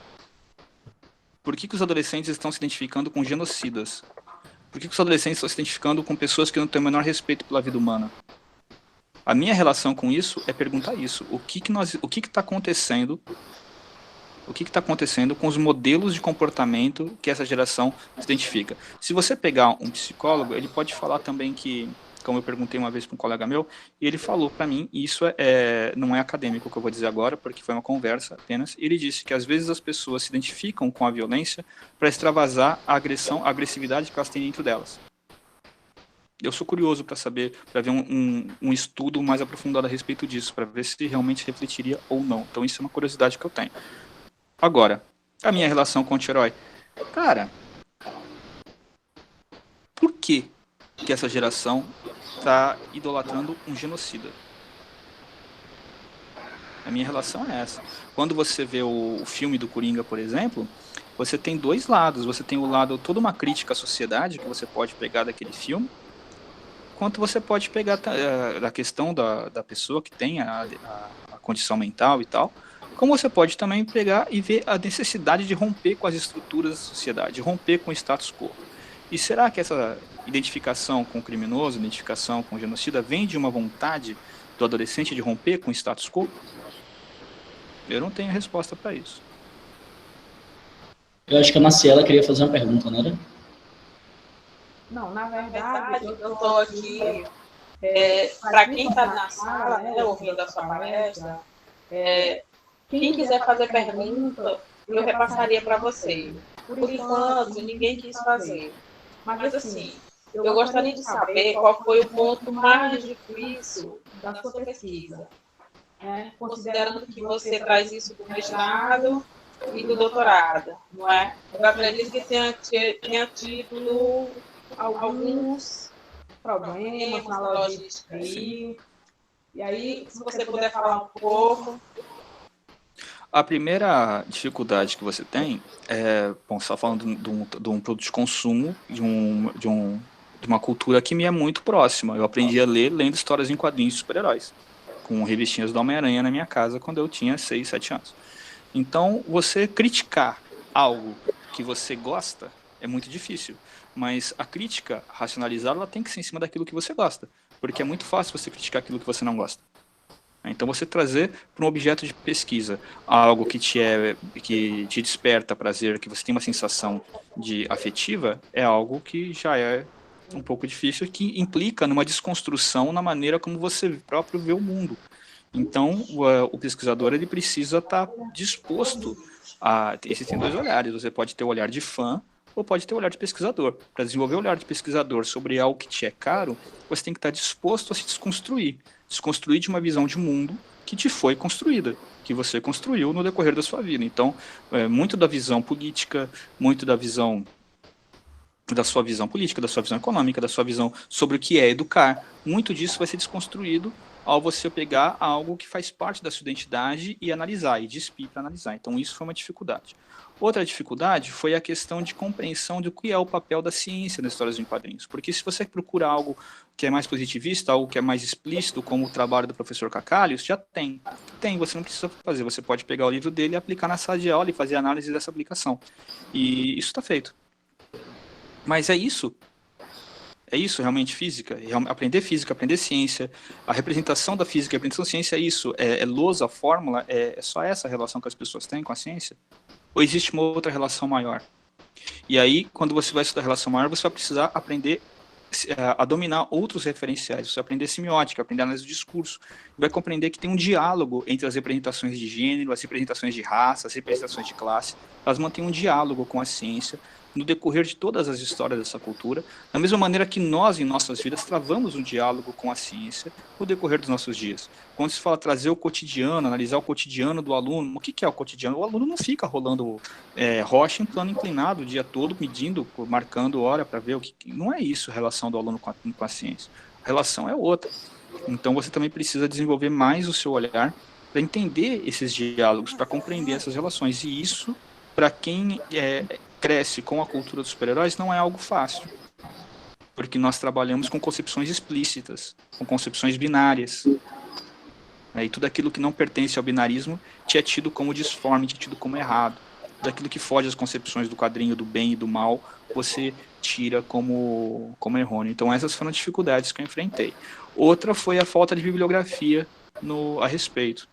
Por que os adolescentes estão se identificando com genocidas? Por que os adolescentes estão se identificando com pessoas que não têm o menor respeito pela vida humana? A minha relação com isso é perguntar isso. O que está acontecendo? O que está acontecendo com os modelos de comportamento que essa geração se identifica? Se você pegar um psicólogo, ele pode falar também que, como eu perguntei uma vez para um colega meu, e ele falou para mim, e isso não é acadêmico o que eu vou dizer agora, porque foi uma conversa apenas, ele disse que às vezes as pessoas se identificam com a violência para extravasar a agressividade que elas têm dentro delas. Eu sou curioso para saber, para ver um estudo mais aprofundado a respeito disso, para ver se realmente refletiria ou não. Então isso é uma curiosidade que eu tenho. Agora, a minha relação com o anti-herói. Cara, por que essa geração está idolatrando um genocida? A minha relação é essa. Quando você vê o filme do Coringa, por exemplo, você tem dois lados. Você tem o lado, toda uma crítica à sociedade que você pode pegar daquele filme, quanto você pode pegar da questão da pessoa que tem a condição mental e tal, como você pode também pegar e ver a necessidade de romper com as estruturas da sociedade, de romper com o status quo. E será que essa identificação com o criminoso, identificação com o genocida, vem de uma vontade do adolescente de romper com o status quo? Eu não tenho resposta para isso. Eu acho que a Maciela queria fazer uma pergunta, não era? Não, na verdade, eu estou aqui, para quem está na sala, né, ouvindo a sua palestra, quem quiser fazer pergunta, eu repassaria para você. Por enquanto, ninguém quis fazer. Mas, assim, eu gostaria de saber qual foi o ponto mais difícil da sua pesquisa, né? Considerando que você traz isso do mestrado e do doutorado, não é? Eu acredito que tenha tido alguns problemas na logística aí. E aí, se você puder falar um pouco. A primeira dificuldade que você tem bom, você está falando de um produto de consumo, de uma cultura que me é muito próxima. Eu aprendi a ler lendo histórias em quadrinhos de super-heróis, com revistinhas do Homem-Aranha na minha casa quando eu tinha 6, 7 anos. Então, você criticar algo que você gosta é muito difícil, mas a crítica racionalizada ela tem que ser em cima daquilo que você gosta, porque é muito fácil você criticar aquilo que você não gosta. Então você trazer para um objeto de pesquisa algo que te desperta prazer, que você tem uma sensação de afetiva, é algo que já é um pouco difícil, que implica numa desconstrução na maneira como você próprio vê o mundo. Então o pesquisador ele precisa estar disposto a... Existem dois olhares, você pode ter o olhar de fã ou pode ter o olhar de pesquisador. Para desenvolver o olhar de pesquisador sobre algo que te é caro, você tem que estar disposto a se desconstruir de uma visão de mundo que te foi construída, que você construiu no decorrer da sua vida. Então, muito da visão política, muito da sua visão política, da sua visão econômica, da sua visão sobre o que é educar, muito disso vai ser desconstruído ao você pegar algo que faz parte da sua identidade e analisar, e despir para analisar. Então, isso foi uma dificuldade. Outra dificuldade foi a questão de compreensão do que é o papel da ciência nas histórias em quadrinhos. Porque se você procura algo que é mais positivista, algo que é mais explícito, como o trabalho do professor Cacalhos, já tem. Tem, você não precisa fazer. Você pode pegar o livro dele e aplicar na sala de aula e fazer análise dessa aplicação. E isso está feito. Mas é isso realmente física? Aprender física, aprender ciência, a representação da física e a representação da ciência é isso? É lousa, a fórmula? É só essa relação que as pessoas têm com a ciência? Ou existe uma outra relação maior? E aí, quando você vai estudar a relação maior, você vai precisar aprender a dominar outros referenciais, você vai aprender semiótica, aprender análise do discurso, vai compreender que tem um diálogo entre as representações de gênero, as representações de raça, as representações de classe, elas mantêm um diálogo com a ciência no decorrer de todas as histórias dessa cultura, da mesma maneira que nós, em nossas vidas, travamos um diálogo com a ciência no decorrer dos nossos dias. Quando se fala trazer o cotidiano, analisar o cotidiano do aluno, o que é o cotidiano? O aluno não fica rolando rocha em plano inclinado o dia todo, medindo, marcando hora para ver o que... Não é isso a relação do aluno com a ciência. A relação é outra. Então você também precisa desenvolver mais o seu olhar para entender esses diálogos, para compreender essas relações. E isso, para quem cresce com a cultura dos super-heróis, não é algo fácil. Porque nós trabalhamos com concepções explícitas, com concepções binárias. E tudo aquilo que não pertence ao binarismo é tido como disforme, é tido como errado. Tudo aquilo que foge às concepções do quadrinho do bem e do mal, você tira como errôneo. Então essas foram as dificuldades que eu enfrentei. Outra foi a falta de bibliografia a respeito.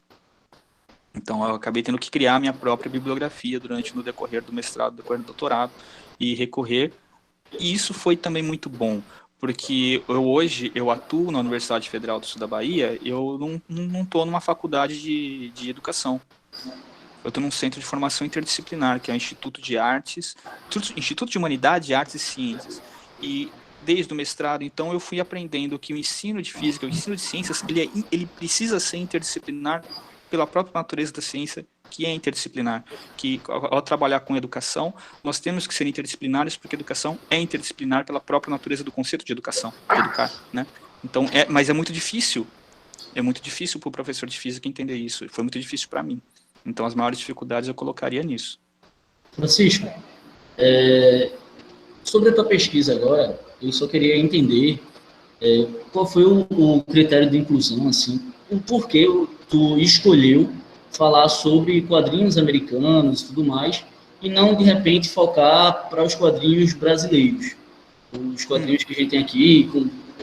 Então eu acabei tendo que criar minha própria bibliografia no decorrer do mestrado, no decorrer do doutorado, e recorrer. E isso foi também muito bom, porque hoje eu atuo na Universidade Federal do Sul da Bahia, eu não estou numa faculdade de educação. Eu estou num centro de formação interdisciplinar, que é o Instituto de Artes, Instituto de Humanidade, Artes e Ciências. E desde o mestrado, então, eu fui aprendendo que o ensino de física, o ensino de ciências, ele precisa ser interdisciplinar pela própria natureza da ciência, que é interdisciplinar. Que ao trabalhar com educação, nós temos que ser interdisciplinares, porque a educação é interdisciplinar pela própria natureza do conceito de educação, de educar, né? Então, mas é muito difícil para o professor de física entender isso, foi muito difícil para mim. Então, as maiores dificuldades eu colocaria nisso. Francisco, sobre a tua pesquisa agora, eu só queria entender qual foi o critério de inclusão, assim, o porquê tu escolheu falar sobre quadrinhos americanos e tudo mais, e não, de repente, focar para os quadrinhos brasileiros. Os quadrinhos que a gente tem aqui,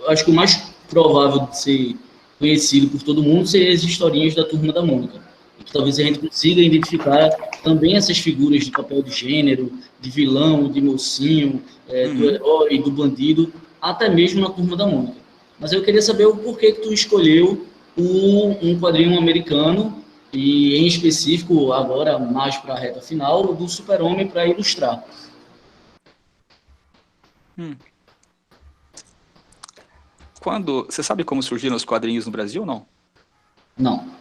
acho que o mais provável de ser conhecido por todo mundo seriam as historinhas da Turma da Mônica. Que talvez a gente consiga identificar também essas figuras de papel de gênero, de vilão, de mocinho, do herói, do bandido, até mesmo na Turma da Mônica. Mas eu queria saber o porquê que tu escolheu um quadrinho americano, e em específico, agora mais para a reta final, do Super-Homem para ilustrar. Você sabe como surgiram os quadrinhos no Brasil ou não? Não.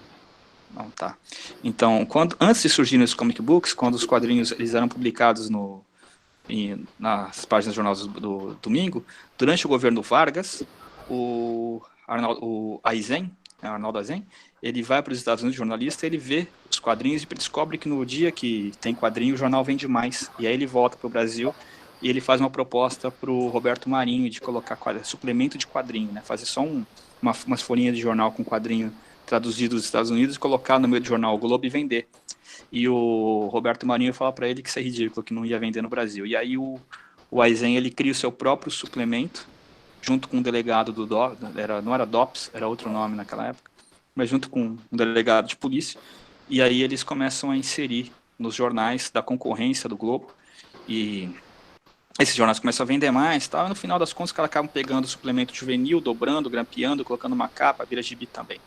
Não, tá. Então, antes de surgirem os comic books, quando os quadrinhos eles eram publicados nas páginas do jornal do domingo, durante o governo Vargas, o Arnaldo Azen, ele vai para os Estados Unidos, jornalista, ele vê os quadrinhos e descobre que no dia que tem quadrinho, o jornal vende mais. E aí ele volta para o Brasil e ele faz uma proposta para o Roberto Marinho de colocar suplemento de quadrinho, né? Fazer só umas folhinhas de jornal com quadrinho traduzido dos Estados Unidos e colocar no meio do jornal O Globo e vender. E o Roberto Marinho fala para ele que isso é ridículo, que não ia vender no Brasil. E aí o Eisen, ele cria o seu próprio suplemento, junto com um delegado não era DOPS, era outro nome naquela época, mas junto com um delegado de polícia, e aí eles começam a inserir nos jornais da concorrência do Globo, e esses jornais começam a vender mais, tal, e no final das contas os caras acabam pegando o suplemento juvenil, dobrando, grampeando, colocando uma capa, vira gibi também.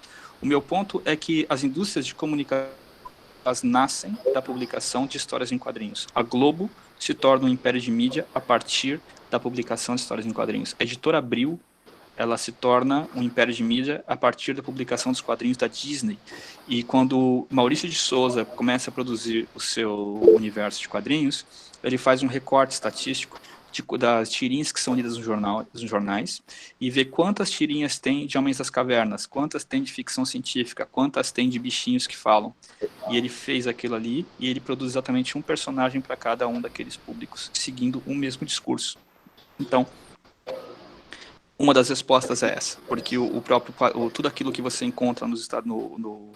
O meu ponto é que as indústrias de comunicação elas nascem da publicação de histórias em quadrinhos. A Globo se torna um império de mídia a partir da publicação de histórias em quadrinhos. A Editora Abril, ela se torna um império de mídia a partir da publicação dos quadrinhos da Disney. E quando Maurício de Souza começa a produzir o seu universo de quadrinhos, ele faz um recorte estatístico das tirinhas que são lidas nos jornais e ver quantas tirinhas tem de Homens das Cavernas, quantas tem de ficção científica, quantas tem de bichinhos que falam. E ele fez aquilo ali e ele produz exatamente um personagem para cada um daqueles públicos, seguindo o mesmo discurso. Então, uma das respostas é essa, porque tudo aquilo que você encontra nos Estados não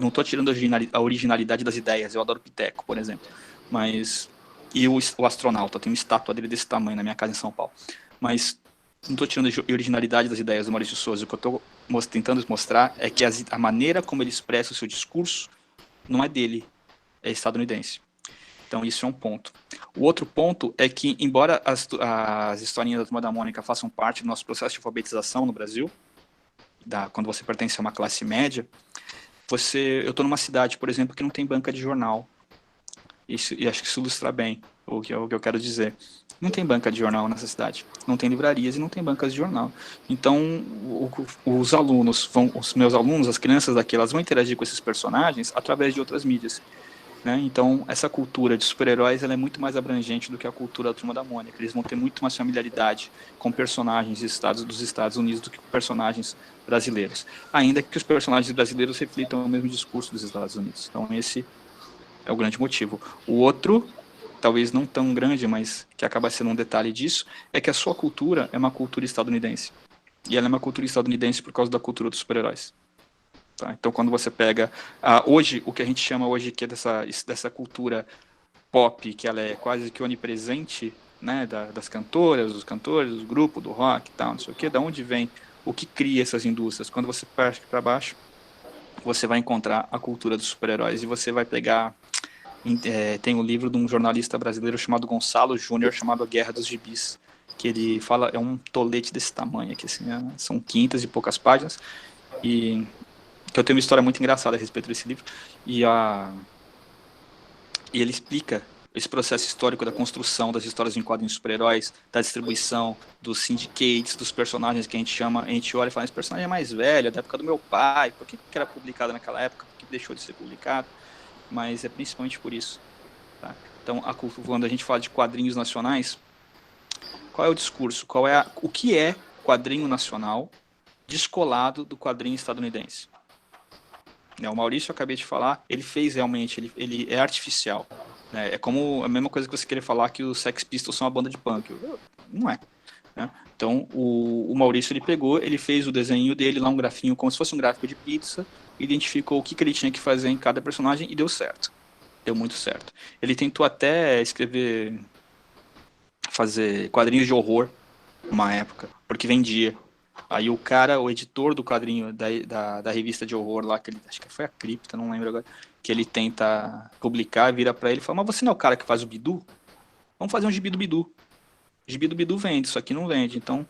estou tirando a originalidade das ideias, eu adoro Piteco, por exemplo, mas e o astronauta, tem uma estátua dele desse tamanho na minha casa em São Paulo, mas não estou tirando a originalidade das ideias do Maurício de Souza. O que eu estou tentando mostrar é que a maneira como ele expressa o seu discurso não é dele, é estadunidense. Então isso é um ponto. O outro ponto é que, embora as historinhas da Turma da Mônica façam parte do nosso processo de alfabetização no Brasil, quando você pertence a uma classe média, eu estou numa cidade, por exemplo, que não tem banca de jornal. E acho que isso ilustra bem o que eu quero dizer. Não tem banca de jornal nessa cidade. Não tem livrarias e não tem bancas de jornal. Então, os meus alunos, as crianças daqui, elas vão interagir com esses personagens através de outras mídias. Né? Então, essa cultura de super-heróis ela é muito mais abrangente do que a cultura da Turma da Mônica. Eles vão ter muito mais familiaridade com personagens dos Estados Unidos do que com personagens brasileiros. Ainda que os personagens brasileiros reflitam o mesmo discurso dos Estados Unidos. Então, esse é o grande motivo. O outro, talvez não tão grande, mas que acaba sendo um detalhe disso, é que a sua cultura é uma cultura estadunidense. E ela é uma cultura estadunidense por causa da cultura dos super-heróis. Tá? Então, quando você pega... hoje, o que a gente chama hoje que é dessa cultura pop, que ela é quase que onipresente, né, das cantoras, dos cantores, do grupo, do rock e tal, não sei o quê, da onde vem, o que cria essas indústrias. Quando você parte para baixo, você vai encontrar a cultura dos super-heróis e você vai pegar... tem um livro de um jornalista brasileiro chamado Gonçalo Júnior, chamado A Guerra dos Gibis, que ele fala, é um tolete desse tamanho aqui, assim, são 500 e poucas páginas, e que eu tenho uma história muito engraçada a respeito desse livro, e ele explica esse processo histórico da construção das histórias em quadrinhos de super-heróis, da distribuição, dos syndicates, dos personagens que a gente olha e fala, esse personagem é mais velho, é da época do meu pai, por que era publicado naquela época, por que deixou de ser publicado? Mas é principalmente por isso. Tá? Então, quando a gente fala de quadrinhos nacionais, qual é o discurso? O que é quadrinho nacional descolado do quadrinho estadunidense? O Maurício, eu acabei de falar, ele fez realmente, ele é artificial. Né? É como a mesma coisa que você querer falar que os Sex Pistols são uma banda de punk. Não é. Né? Então, o Maurício, ele fez o desenho dele lá, um grafinho, como se fosse um gráfico de pizza, identificou o que ele tinha que fazer em cada personagem e deu certo. Deu muito certo. Ele tentou até fazer quadrinhos de horror uma época, porque vendia. Aí o editor do quadrinho da revista de horror lá, acho que foi a Cripta, não lembro agora, que ele tenta publicar, vira pra ele e fala, mas você não é o cara que faz o Bidu? Vamos fazer um gibi do Bidu. O gibi do Bidu vende, isso aqui não vende, então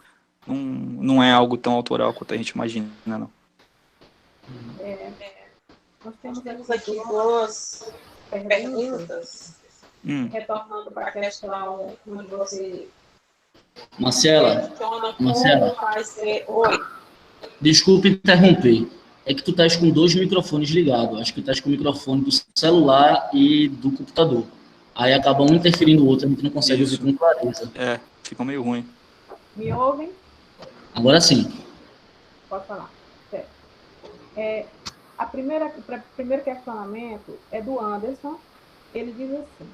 não é algo tão autoral quanto a gente imagina, não. Nós temos aqui duas perguntas, retornando para a questão onde você Marcela, vai ser... Oi. Desculpe interromper. É que tu estás com 2 microfones ligados. Acho que tu estás com o microfone do celular e do computador. Aí acaba um interferindo o outro, a gente não consegue ouvir com clareza. Fica meio ruim. Me ouvem? Agora sim. Pode falar. Certo. O primeiro questionamento é do Anderson. Ele diz assim: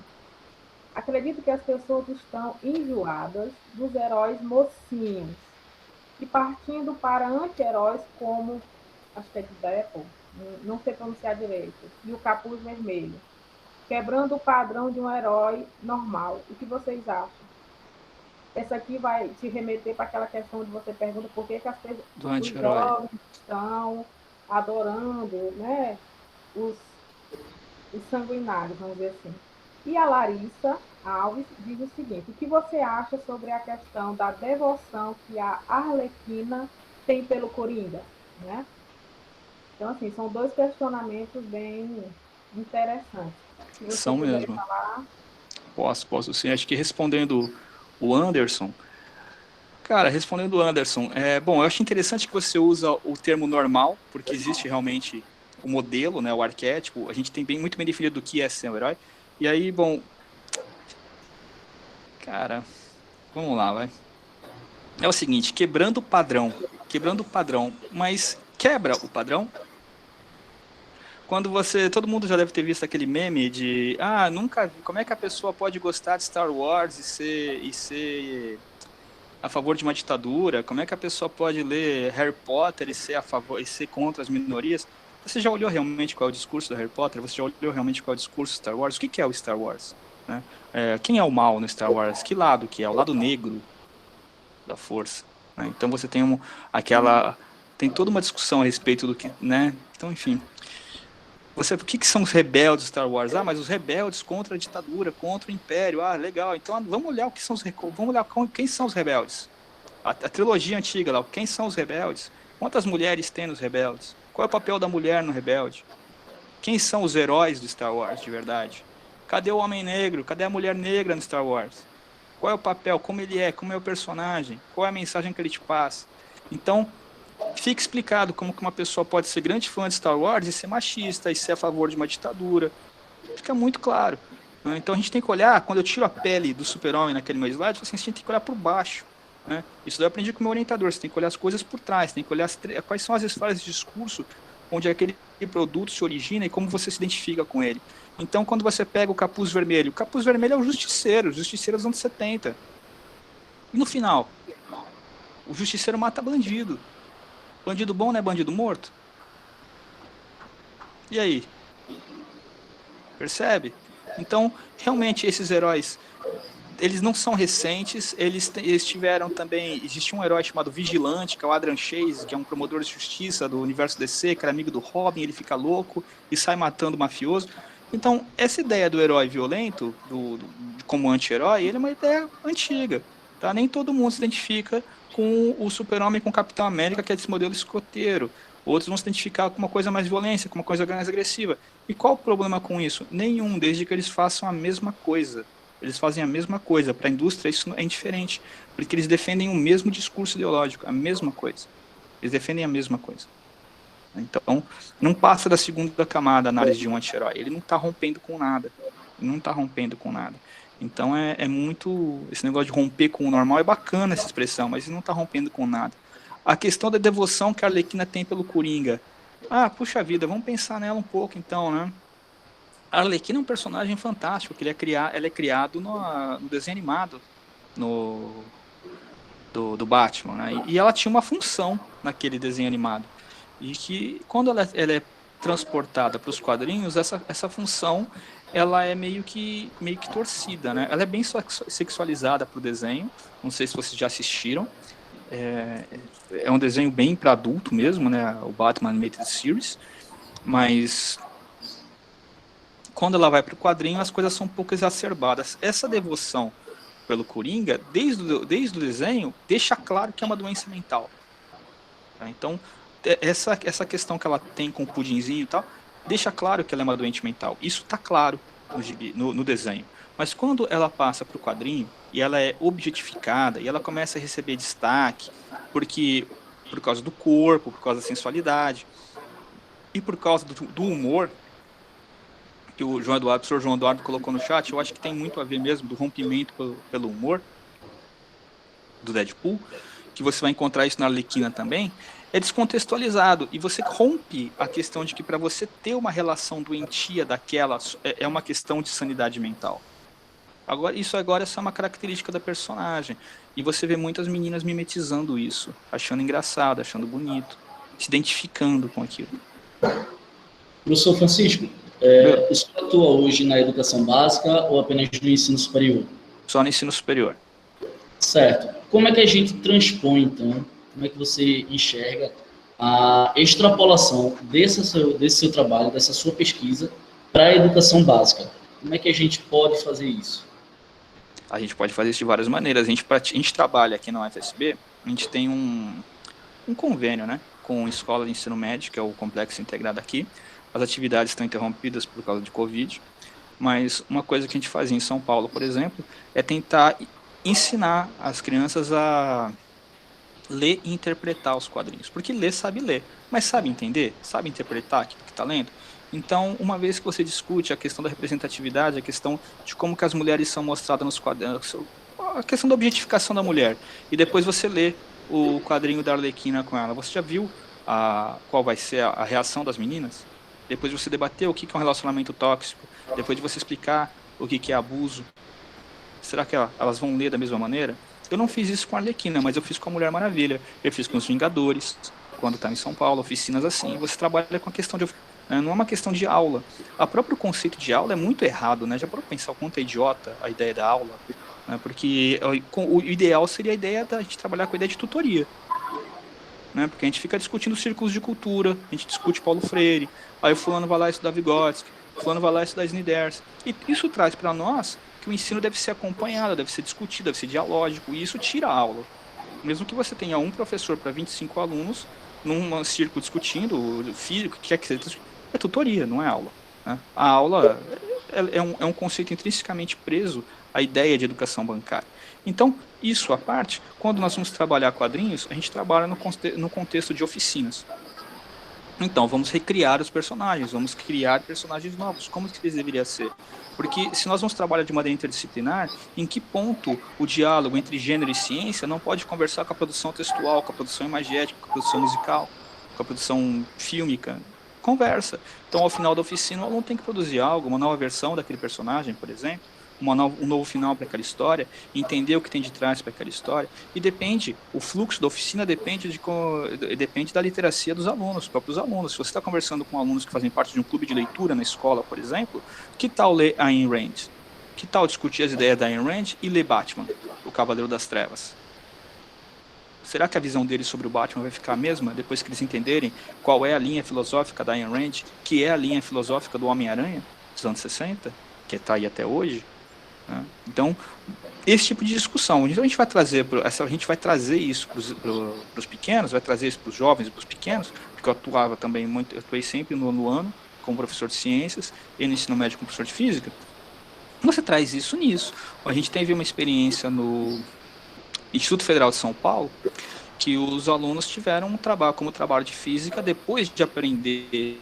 acredito que as pessoas estão enjoadas dos heróis mocinhos e partindo para anti-heróis como, acho que é de Deadpool, não sei pronunciar direito, e o Capuz Vermelho, quebrando o padrão de um herói normal. O que vocês acham? Essa aqui vai te remeter para aquela questão de você pergunta por que as pessoas, os jovens estão adorando, né, os sanguinários, vamos dizer assim. E a Larissa Alves diz o seguinte: o que você acha sobre a questão da devoção que a Arlequina tem pelo Coringa? Né? Então, assim, são 2 questionamentos bem interessantes. São mesmo. Falar... Posso sim. Acho que respondendo o Anderson... Cara, respondendo o Anderson, bom, eu acho interessante que você usa o termo normal, porque existe realmente o modelo, né, o arquétipo, a gente tem muito bem definido do que é ser um herói. E aí, bom, Cara, vamos lá, vai. É o seguinte, quebrando o padrão, mas quebra o padrão? Quando todo mundo já deve ter visto aquele meme de, nunca vi, como é que a pessoa pode gostar de Star Wars e ser a favor de uma ditadura? Como é que a pessoa pode ler Harry Potter e ser a favor e ser contra as minorias? Você já olhou realmente qual é o discurso do Harry Potter? Você já olhou realmente qual é o discurso do Star Wars? O que é o Star Wars? Né? Quem é o mal no Star Wars? Que lado que é? O lado negro da força. Né? Então você tem tem toda uma discussão a respeito do que, né? Então, enfim. O que são os rebeldes do Star Wars? Mas os rebeldes contra a ditadura, contra o império. Legal. Então vamos olhar quem são os rebeldes. A trilogia antiga lá, quem são os rebeldes? Quantas mulheres tem nos rebeldes? Qual é o papel da mulher no rebelde? Quem são os heróis do Star Wars de verdade? Cadê o homem negro? Cadê a mulher negra no Star Wars? Qual é o papel? Como ele é? Como é o personagem? Qual é a mensagem que ele te passa? Então, fica explicado como que uma pessoa pode ser grande fã de Star Wars e ser machista, e ser a favor de uma ditadura. Fica muito claro. Né? Então a gente tem que olhar, quando eu tiro a pele do super-homem naquele meu slide, assim, a gente tem que olhar por baixo. Né? Isso daí eu aprendi com o meu orientador, você tem que olhar as coisas por trás, tem que olhar quais são as esferas de discurso onde aquele produto se origina e como você se identifica com ele. Então quando você pega o Capuz Vermelho é o justiceiro dos anos 70. E no final, o justiceiro mata bandido. Bandido bom não é bandido morto? E aí? Percebe? Então, realmente, esses heróis, eles não são recentes, eles tiveram também, existia um herói chamado Vigilante, que é o Adrian Chase, que é um promotor de justiça do universo DC, que era amigo do Robin, ele fica louco e sai matando o mafioso. Então, essa ideia do herói violento, como anti-herói, ele é uma ideia antiga. Tá? Nem todo mundo se identifica com o Super-Homem, com o Capitão América, que é desse modelo escoteiro. Outros vão se identificar com uma coisa mais violência, com uma coisa mais agressiva. E qual o problema com isso? Nenhum, desde que eles façam a mesma coisa. Eles fazem a mesma coisa. Para a indústria isso é indiferente, porque eles defendem o mesmo discurso ideológico, a mesma coisa. Eles defendem a mesma coisa. Então, não passa da segunda camada a análise de um anti-herói. Ele não está rompendo com nada. Ele não está rompendo com nada. Então é muito... Esse negócio de romper com o normal é bacana essa expressão, mas ele não está rompendo com nada. A questão da devoção que a Arlequina tem pelo Coringa. Puxa vida, vamos pensar nela um pouco então, né? A Arlequina é um personagem fantástico, que ela é criado no desenho animado do Batman, né? E ela tinha uma função naquele desenho animado. E que quando ela é transportada para os quadrinhos, essa função ela é meio que torcida, né? Ela é bem sexualizada para o desenho. Não sei se vocês já assistiram. É um desenho bem para adulto mesmo, né? O Batman Animated Series. Mas quando ela vai para o quadrinho, as coisas são um pouco exacerbadas. Essa devoção pelo Coringa, desde o desenho, deixa claro que é uma doença mental. Tá? Então, essa questão que ela tem com o pudinzinho e tal, deixa claro que ela é uma doente mental. Isso está claro no desenho. Mas quando ela passa para o quadrinho e ela é objetificada e ela começa a receber destaque, por causa do corpo, por causa da sensualidade e por causa do humor, que o professor João Eduardo colocou no chat, eu acho que tem muito a ver mesmo do rompimento pelo humor do Deadpool, que você vai encontrar isso na Arlequina também, é descontextualizado, e você rompe a questão de que para você ter uma relação doentia daquela, é uma questão de sanidade mental. Isso agora é só uma característica da personagem, e você vê muitas meninas mimetizando isso, achando engraçado, achando bonito, se identificando com aquilo. Professor Francisco, o senhor atua hoje na educação básica ou apenas no ensino superior? Só no ensino superior. Certo. Como é que a gente transpõe, então, como é que você enxerga a extrapolação desse seu trabalho, dessa sua pesquisa, para a educação básica? Como é que a gente pode fazer isso? A gente pode fazer isso de várias maneiras. A gente trabalha aqui na UFSB, a gente tem um convênio, né, com a Escola de Ensino Médio, que é o complexo integrado aqui. As atividades estão interrompidas por causa de Covid, mas uma coisa que a gente fazia em São Paulo, por exemplo, é tentar ensinar as crianças a ler e interpretar os quadrinhos. Porque ler, mas sabe entender? Sabe interpretar aquilo que está lendo? Então, uma vez que você discute a questão da representatividade, a questão de como que as mulheres são mostradas nos quadrinhos, a questão da objetificação da mulher. E depois você lê o quadrinho da Arlequina com ela. Você já viu qual vai ser a reação das meninas? Depois de você debater o que é um relacionamento tóxico, depois de você explicar o que é abuso, será que elas vão ler da mesma maneira? Eu não fiz isso com a Arlequina, mas eu fiz com a Mulher Maravilha. Eu fiz com os Vingadores, quando está em São Paulo, oficinas assim. Você trabalha com a questão de... Não é uma questão de aula. O próprio conceito de aula é muito errado, né? Já para pensar o quanto é idiota a ideia da aula, né? Porque o ideal seria a ideia da gente trabalhar com a ideia de tutoria, né? Porque a gente fica discutindo círculos de cultura, a gente discute Paulo Freire, aí o fulano vai lá estudar Vygotsky, o fulano vai lá estudar Sniderski. E isso traz para nós que o ensino deve ser acompanhado, deve ser discutido, deve ser dialógico, e isso tira a aula. Mesmo que você tenha um professor para 25 alunos, num círculo discutindo físico, o que é que seja, é tutoria, não é aula, né? A aula é um conceito intrinsecamente preso à ideia de educação bancária. Então, isso à parte, quando nós vamos trabalhar quadrinhos, a gente trabalha no contexto de oficinas. Então, vamos recriar os personagens, vamos criar personagens novos, como que eles deveriam ser. Porque se nós vamos trabalhar de maneira interdisciplinar, em que ponto o diálogo entre gênero e ciência não pode conversar com a produção textual, com a produção imagética, com a produção musical, com a produção fílmica? Conversa. Então, ao final da oficina, o aluno tem que produzir algo, uma nova versão daquele personagem, por exemplo, um novo final para aquela história, entender o que tem de trás para aquela história, e o fluxo da oficina depende da literacia dos alunos, dos próprios alunos. Se você está conversando com alunos que fazem parte de um clube de leitura na escola, por exemplo, que tal ler Ayn Rand? Que tal discutir as ideias da Ayn Rand e ler Batman, o Cavaleiro das Trevas? Será que a visão deles sobre o Batman vai ficar a mesma depois que eles entenderem qual é a linha filosófica da Ayn Rand, que é a linha filosófica do Homem-Aranha dos anos 60, que está aí até hoje? Então, esse tipo de discussão. Então, a gente vai trazer isso para os pequenos, vai trazer isso para os jovens e para os pequenos, porque eu atuei sempre no ano como professor de ciências e no ensino médio como professor de física. Você traz isso nisso. A gente teve uma experiência no Instituto Federal de São Paulo, que os alunos tiveram como trabalho de física, depois de aprender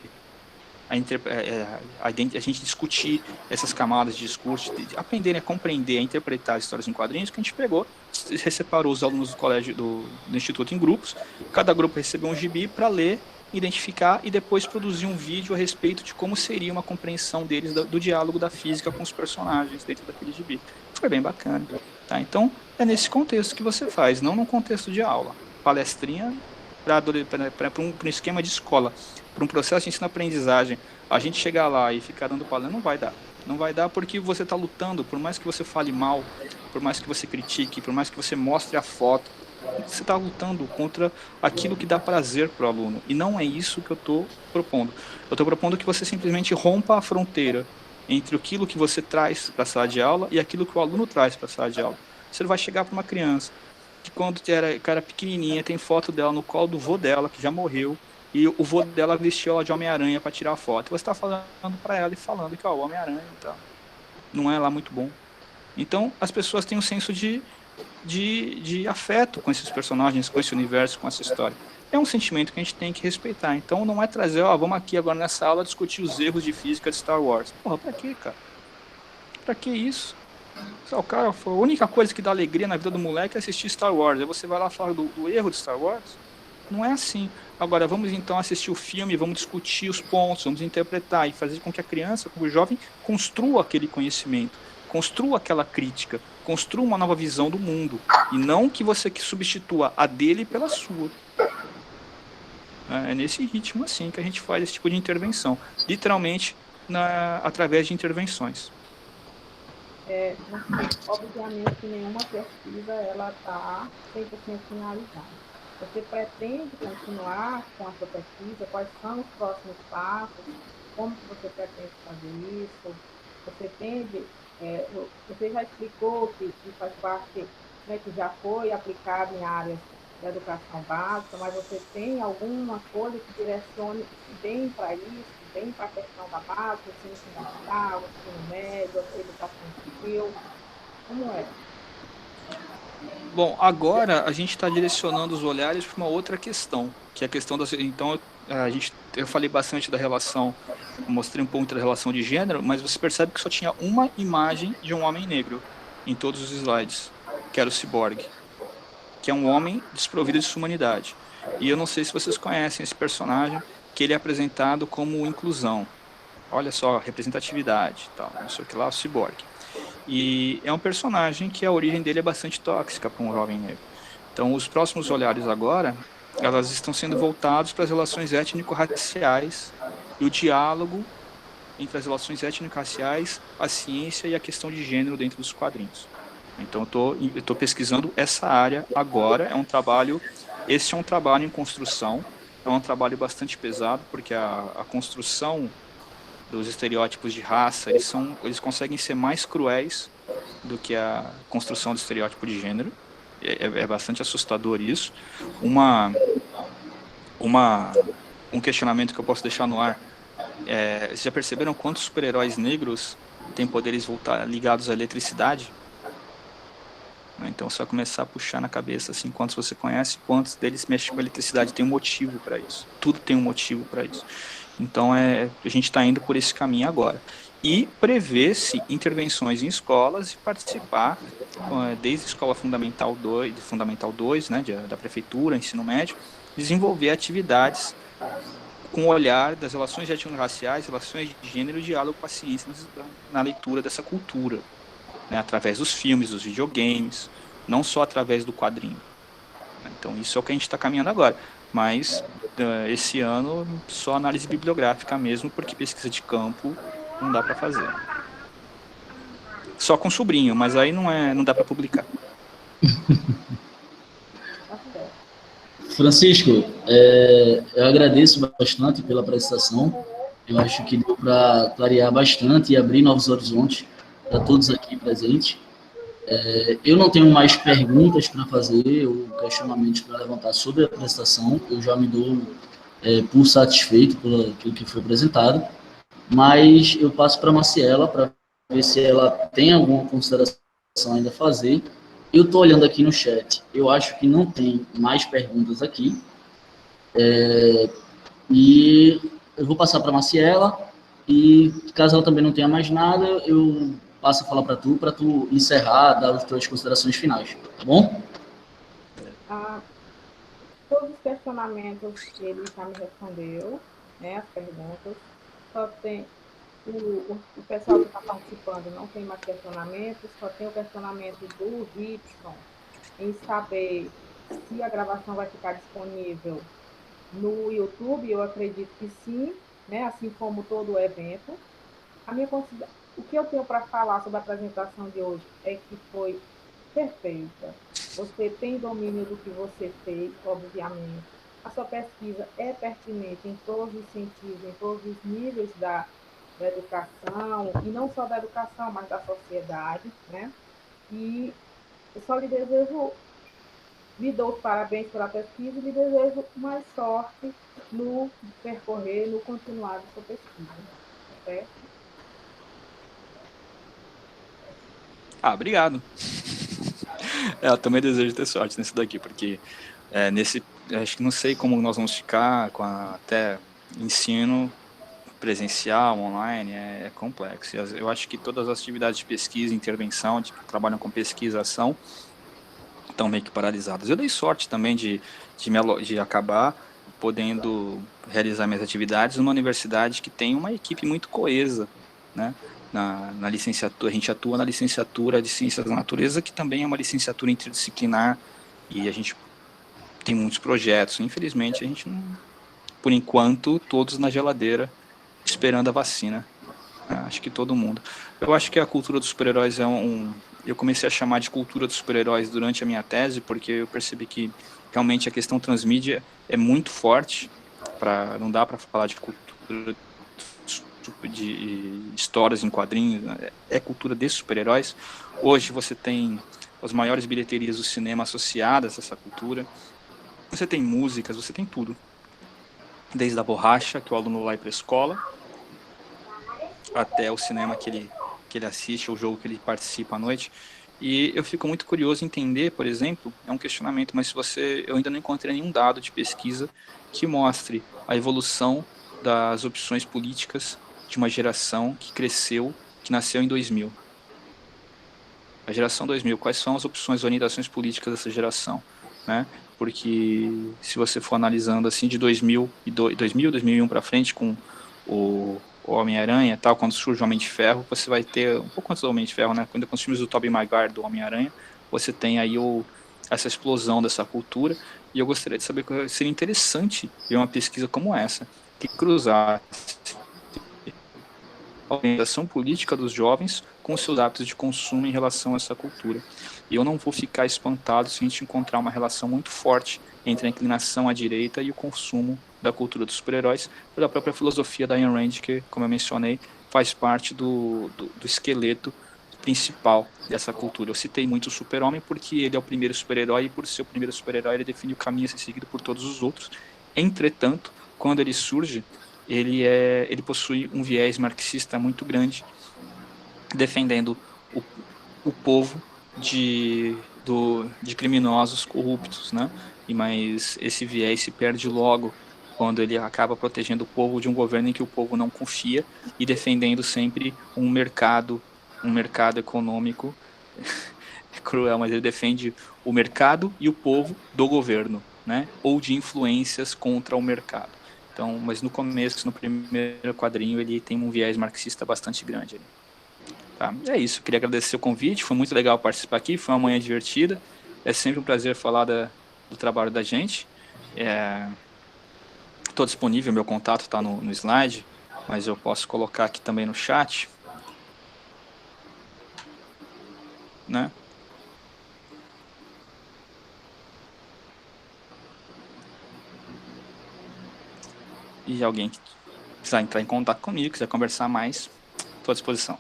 a gente discutir essas camadas de discurso, de aprenderem a compreender, a interpretar histórias em quadrinhos, que a gente pegou, separou os alunos do colégio, do instituto em grupos, cada grupo recebeu um gibi para ler, identificar e depois produzir um vídeo a respeito de como seria uma compreensão deles do diálogo da física com os personagens dentro daquele gibi. Foi bem bacana. Tá? Então, é nesse contexto que você faz, não num contexto de aula. Palestrinha para um esquema de escola, para um processo de ensino-aprendizagem, a gente chegar lá e ficar dando palestra, não vai dar. Não vai dar porque você está lutando, por mais que você fale mal, por mais que você critique, por mais que você mostre a foto, você está lutando contra aquilo que dá prazer para o aluno. E não é isso que eu estou propondo. Eu estou propondo que você simplesmente rompa a fronteira entre aquilo que você traz para a sala de aula e aquilo que o aluno traz para a sala de aula. Você vai chegar para uma criança que quando era pequenininha, tem foto dela no colo do vô dela, que já morreu, e o vô dela vestiu ela de Homem-Aranha para tirar a foto. Você está falando para ela e falando que o Homem-Aranha não é lá muito bom. Então, as pessoas têm um senso de afeto com esses personagens, com esse universo, com essa história. É um sentimento que a gente tem que respeitar. Então, não é trazer, vamos aqui agora nessa aula discutir os erros de física de Star Wars. Porra, pra quê, cara? Pra que isso? O cara, a única coisa que dá alegria na vida do moleque é assistir Star Wars. Aí você vai lá falar do erro de Star Wars? Não é assim. Agora, vamos então assistir o filme, vamos discutir os pontos, vamos interpretar e fazer com que a criança, como o jovem, construa aquele conhecimento, construa aquela crítica, construa uma nova visão do mundo. E não que você substitua a dele pela sua. É nesse ritmo assim que a gente faz esse tipo de intervenção. Literalmente, através de intervenções. Obviamente que nenhuma pesquisa ela está 100% finalizada. Você pretende continuar com a sua pesquisa? Quais são os próximos passos? Como que você pretende fazer isso? Você já explicou que faz parte, né, que já foi aplicado em áreas da educação básica, mas você tem alguma coisa que direcione bem para isso, bem para a questão da base, ensino fundamental, ensino médio, educação civil? Como é? Bom, agora a gente está direcionando os olhares para uma outra questão, que é a questão das... Então, eu falei bastante da relação, mostrei um pouco da relação de gênero, mas você percebe que só tinha uma imagem de um homem negro em todos os slides. que era o Cyborg, que é um homem desprovido de sua humanidade. E eu não sei se vocês conhecem esse personagem, que ele é apresentado como inclusão. Olha só, representatividade, tal, não sei o que lá, o Cyborg. E é um personagem que a origem dele é bastante tóxica para um jovem negro. Então, os próximos olhares agora, elas estão sendo voltados para as relações étnico-raciais e o diálogo entre as relações étnico-raciais, a ciência e a questão de gênero dentro dos quadrinhos. Então, eu tô pesquisando essa área agora. Esse é um trabalho em construção, é um trabalho bastante pesado, porque a construção dos estereótipos de raça, eles conseguem ser mais cruéis do que a construção do estereótipo de gênero. É bastante assustador isso. Um questionamento que eu posso deixar no ar. Vocês já perceberam quantos super-heróis negros têm poderes ligados à eletricidade? Então você vai começar a puxar na cabeça assim, quantos você conhece, quantos deles mexem com a eletricidade. Tem um motivo para isso. Tudo tem um motivo para isso. Então a gente está indo por esse caminho agora. E prevê-se intervenções em escolas e participar, desde a escola fundamental 2, né, da prefeitura, ensino médio, desenvolver atividades com o olhar das relações étnico-raciais, relações de gênero e diálogo com a ciência na leitura dessa cultura, né, através dos filmes, dos videogames, não só através do quadrinho. Então isso é o que a gente está caminhando agora. Mas esse ano só análise bibliográfica mesmo, porque pesquisa de campo não dá para fazer. Só com sobrinho, mas aí não dá para publicar. Francisco, eu agradeço bastante pela apresentação. Eu acho que deu para clarear bastante e abrir novos horizontes para todos aqui presentes. Eu não tenho mais perguntas para fazer ou questionamentos para levantar sobre a apresentação. Eu já me dou por satisfeito pelo que foi apresentado. Mas eu passo para a Maciela para ver se ela tem alguma consideração ainda a fazer. Eu estou olhando aqui no chat. Eu acho que não tem mais perguntas aqui. E eu vou passar para a Maciela. E caso ela também não tenha mais nada, eu passo a falar para tu encerrar, dar as tuas considerações finais. Tá bom? Todos os questionamentos ele já me respondeu, né, as perguntas. Só tem o pessoal que está participando não tem mais questionamentos, só tem o questionamento do Gibson em saber se a gravação vai ficar disponível no YouTube. Eu acredito que sim, né, assim como todo o evento. O que eu tenho para falar sobre a apresentação de hoje é que foi perfeita. Você tem domínio do que você fez, obviamente. A sua pesquisa é pertinente em todos os sentidos, em todos os níveis da educação, e não só da educação, mas da sociedade, né? E eu só lhe dou os parabéns pela pesquisa e lhe desejo mais sorte no percorrer, no continuar da sua pesquisa, certo? Obrigado. Eu também desejo ter sorte nesse daqui, porque acho que não sei como nós vamos ficar com até ensino presencial, online, é complexo. Eu acho que todas as atividades de pesquisa e intervenção, que trabalham com pesquisação, estão meio que paralisadas. Eu dei sorte também de acabar podendo realizar minhas atividades numa universidade que tem uma equipe muito coesa, né? Na licenciatura, a gente atua na licenciatura de Ciências da Natureza, que também é uma licenciatura interdisciplinar, e a gente tem muitos projetos. Infelizmente, a gente não, por enquanto, todos na geladeira, esperando a vacina. Acho que todo mundo. Eu acho que a cultura dos super-heróis eu comecei a chamar de cultura dos super-heróis durante a minha tese, porque eu percebi que realmente a questão transmídia é muito forte, não dá para falar de cultura de histórias em quadrinhos, é cultura de super-heróis. Hoje você tem as maiores bilheterias do cinema associadas a essa cultura. Você tem músicas, você tem tudo. Desde a borracha, que o aluno vai para a escola, até o cinema que ele assiste, o jogo que ele participa à noite. E eu fico muito curioso em entender, por exemplo, é um questionamento, mas eu ainda não encontrei nenhum dado de pesquisa que mostre a evolução das opções políticas de uma geração que nasceu em 2000. A geração 2000, quais são as opções de orientações políticas dessa geração, né? Porque se você for analisando assim de 2001 para frente com o Homem-Aranha e tal, quando surge o Homem de Ferro, você vai ter, um pouco antes do Homem de Ferro, né? Quando com os filmes do Tobey Maguire do Homem-Aranha, você tem aí essa explosão dessa cultura, e eu gostaria de saber, seria interessante ver uma pesquisa como essa, que cruzasse a orientação política dos jovens com os seus hábitos de consumo em relação a essa cultura. E eu não vou ficar espantado se a gente encontrar uma relação muito forte entre a inclinação à direita e o consumo da cultura dos super-heróis, pela própria filosofia da Ayn Rand, que, como eu mencionei, faz parte do esqueleto principal dessa cultura. Eu citei muito o Super-Homem porque ele é o primeiro super-herói e por ser o primeiro super-herói ele define o caminho a ser seguido por todos os outros. Entretanto, quando ele surge, ele possui um viés marxista muito grande, defendendo o povo de criminosos corruptos, né? Mas esse viés se perde logo quando ele acaba protegendo o povo de um governo em que o povo não confia e defendendo sempre um mercado econômico. É cruel, mas ele defende o mercado e o povo do governo, né? Ou de influências contra o mercado. Então, mas no começo, no primeiro quadrinho, ele tem um viés marxista bastante grande ali. Tá, é isso, queria agradecer o convite, foi muito legal participar aqui, foi uma manhã divertida, é sempre um prazer falar do trabalho da gente. Estou disponível, meu contato está no slide, mas eu posso colocar aqui também no chat, né? E alguém que precisar entrar em contato comigo, quiser conversar mais, estou à disposição.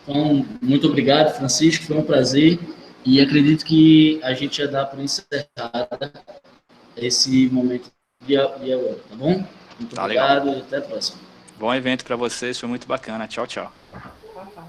Então, muito obrigado, Francisco, foi um prazer e acredito que a gente já dá por encerrada esse momento de agora, tá bom? Muito Tá obrigado legal. e até a próxima. Bom evento para vocês, foi muito bacana. Tchau, tchau. Tá, tá.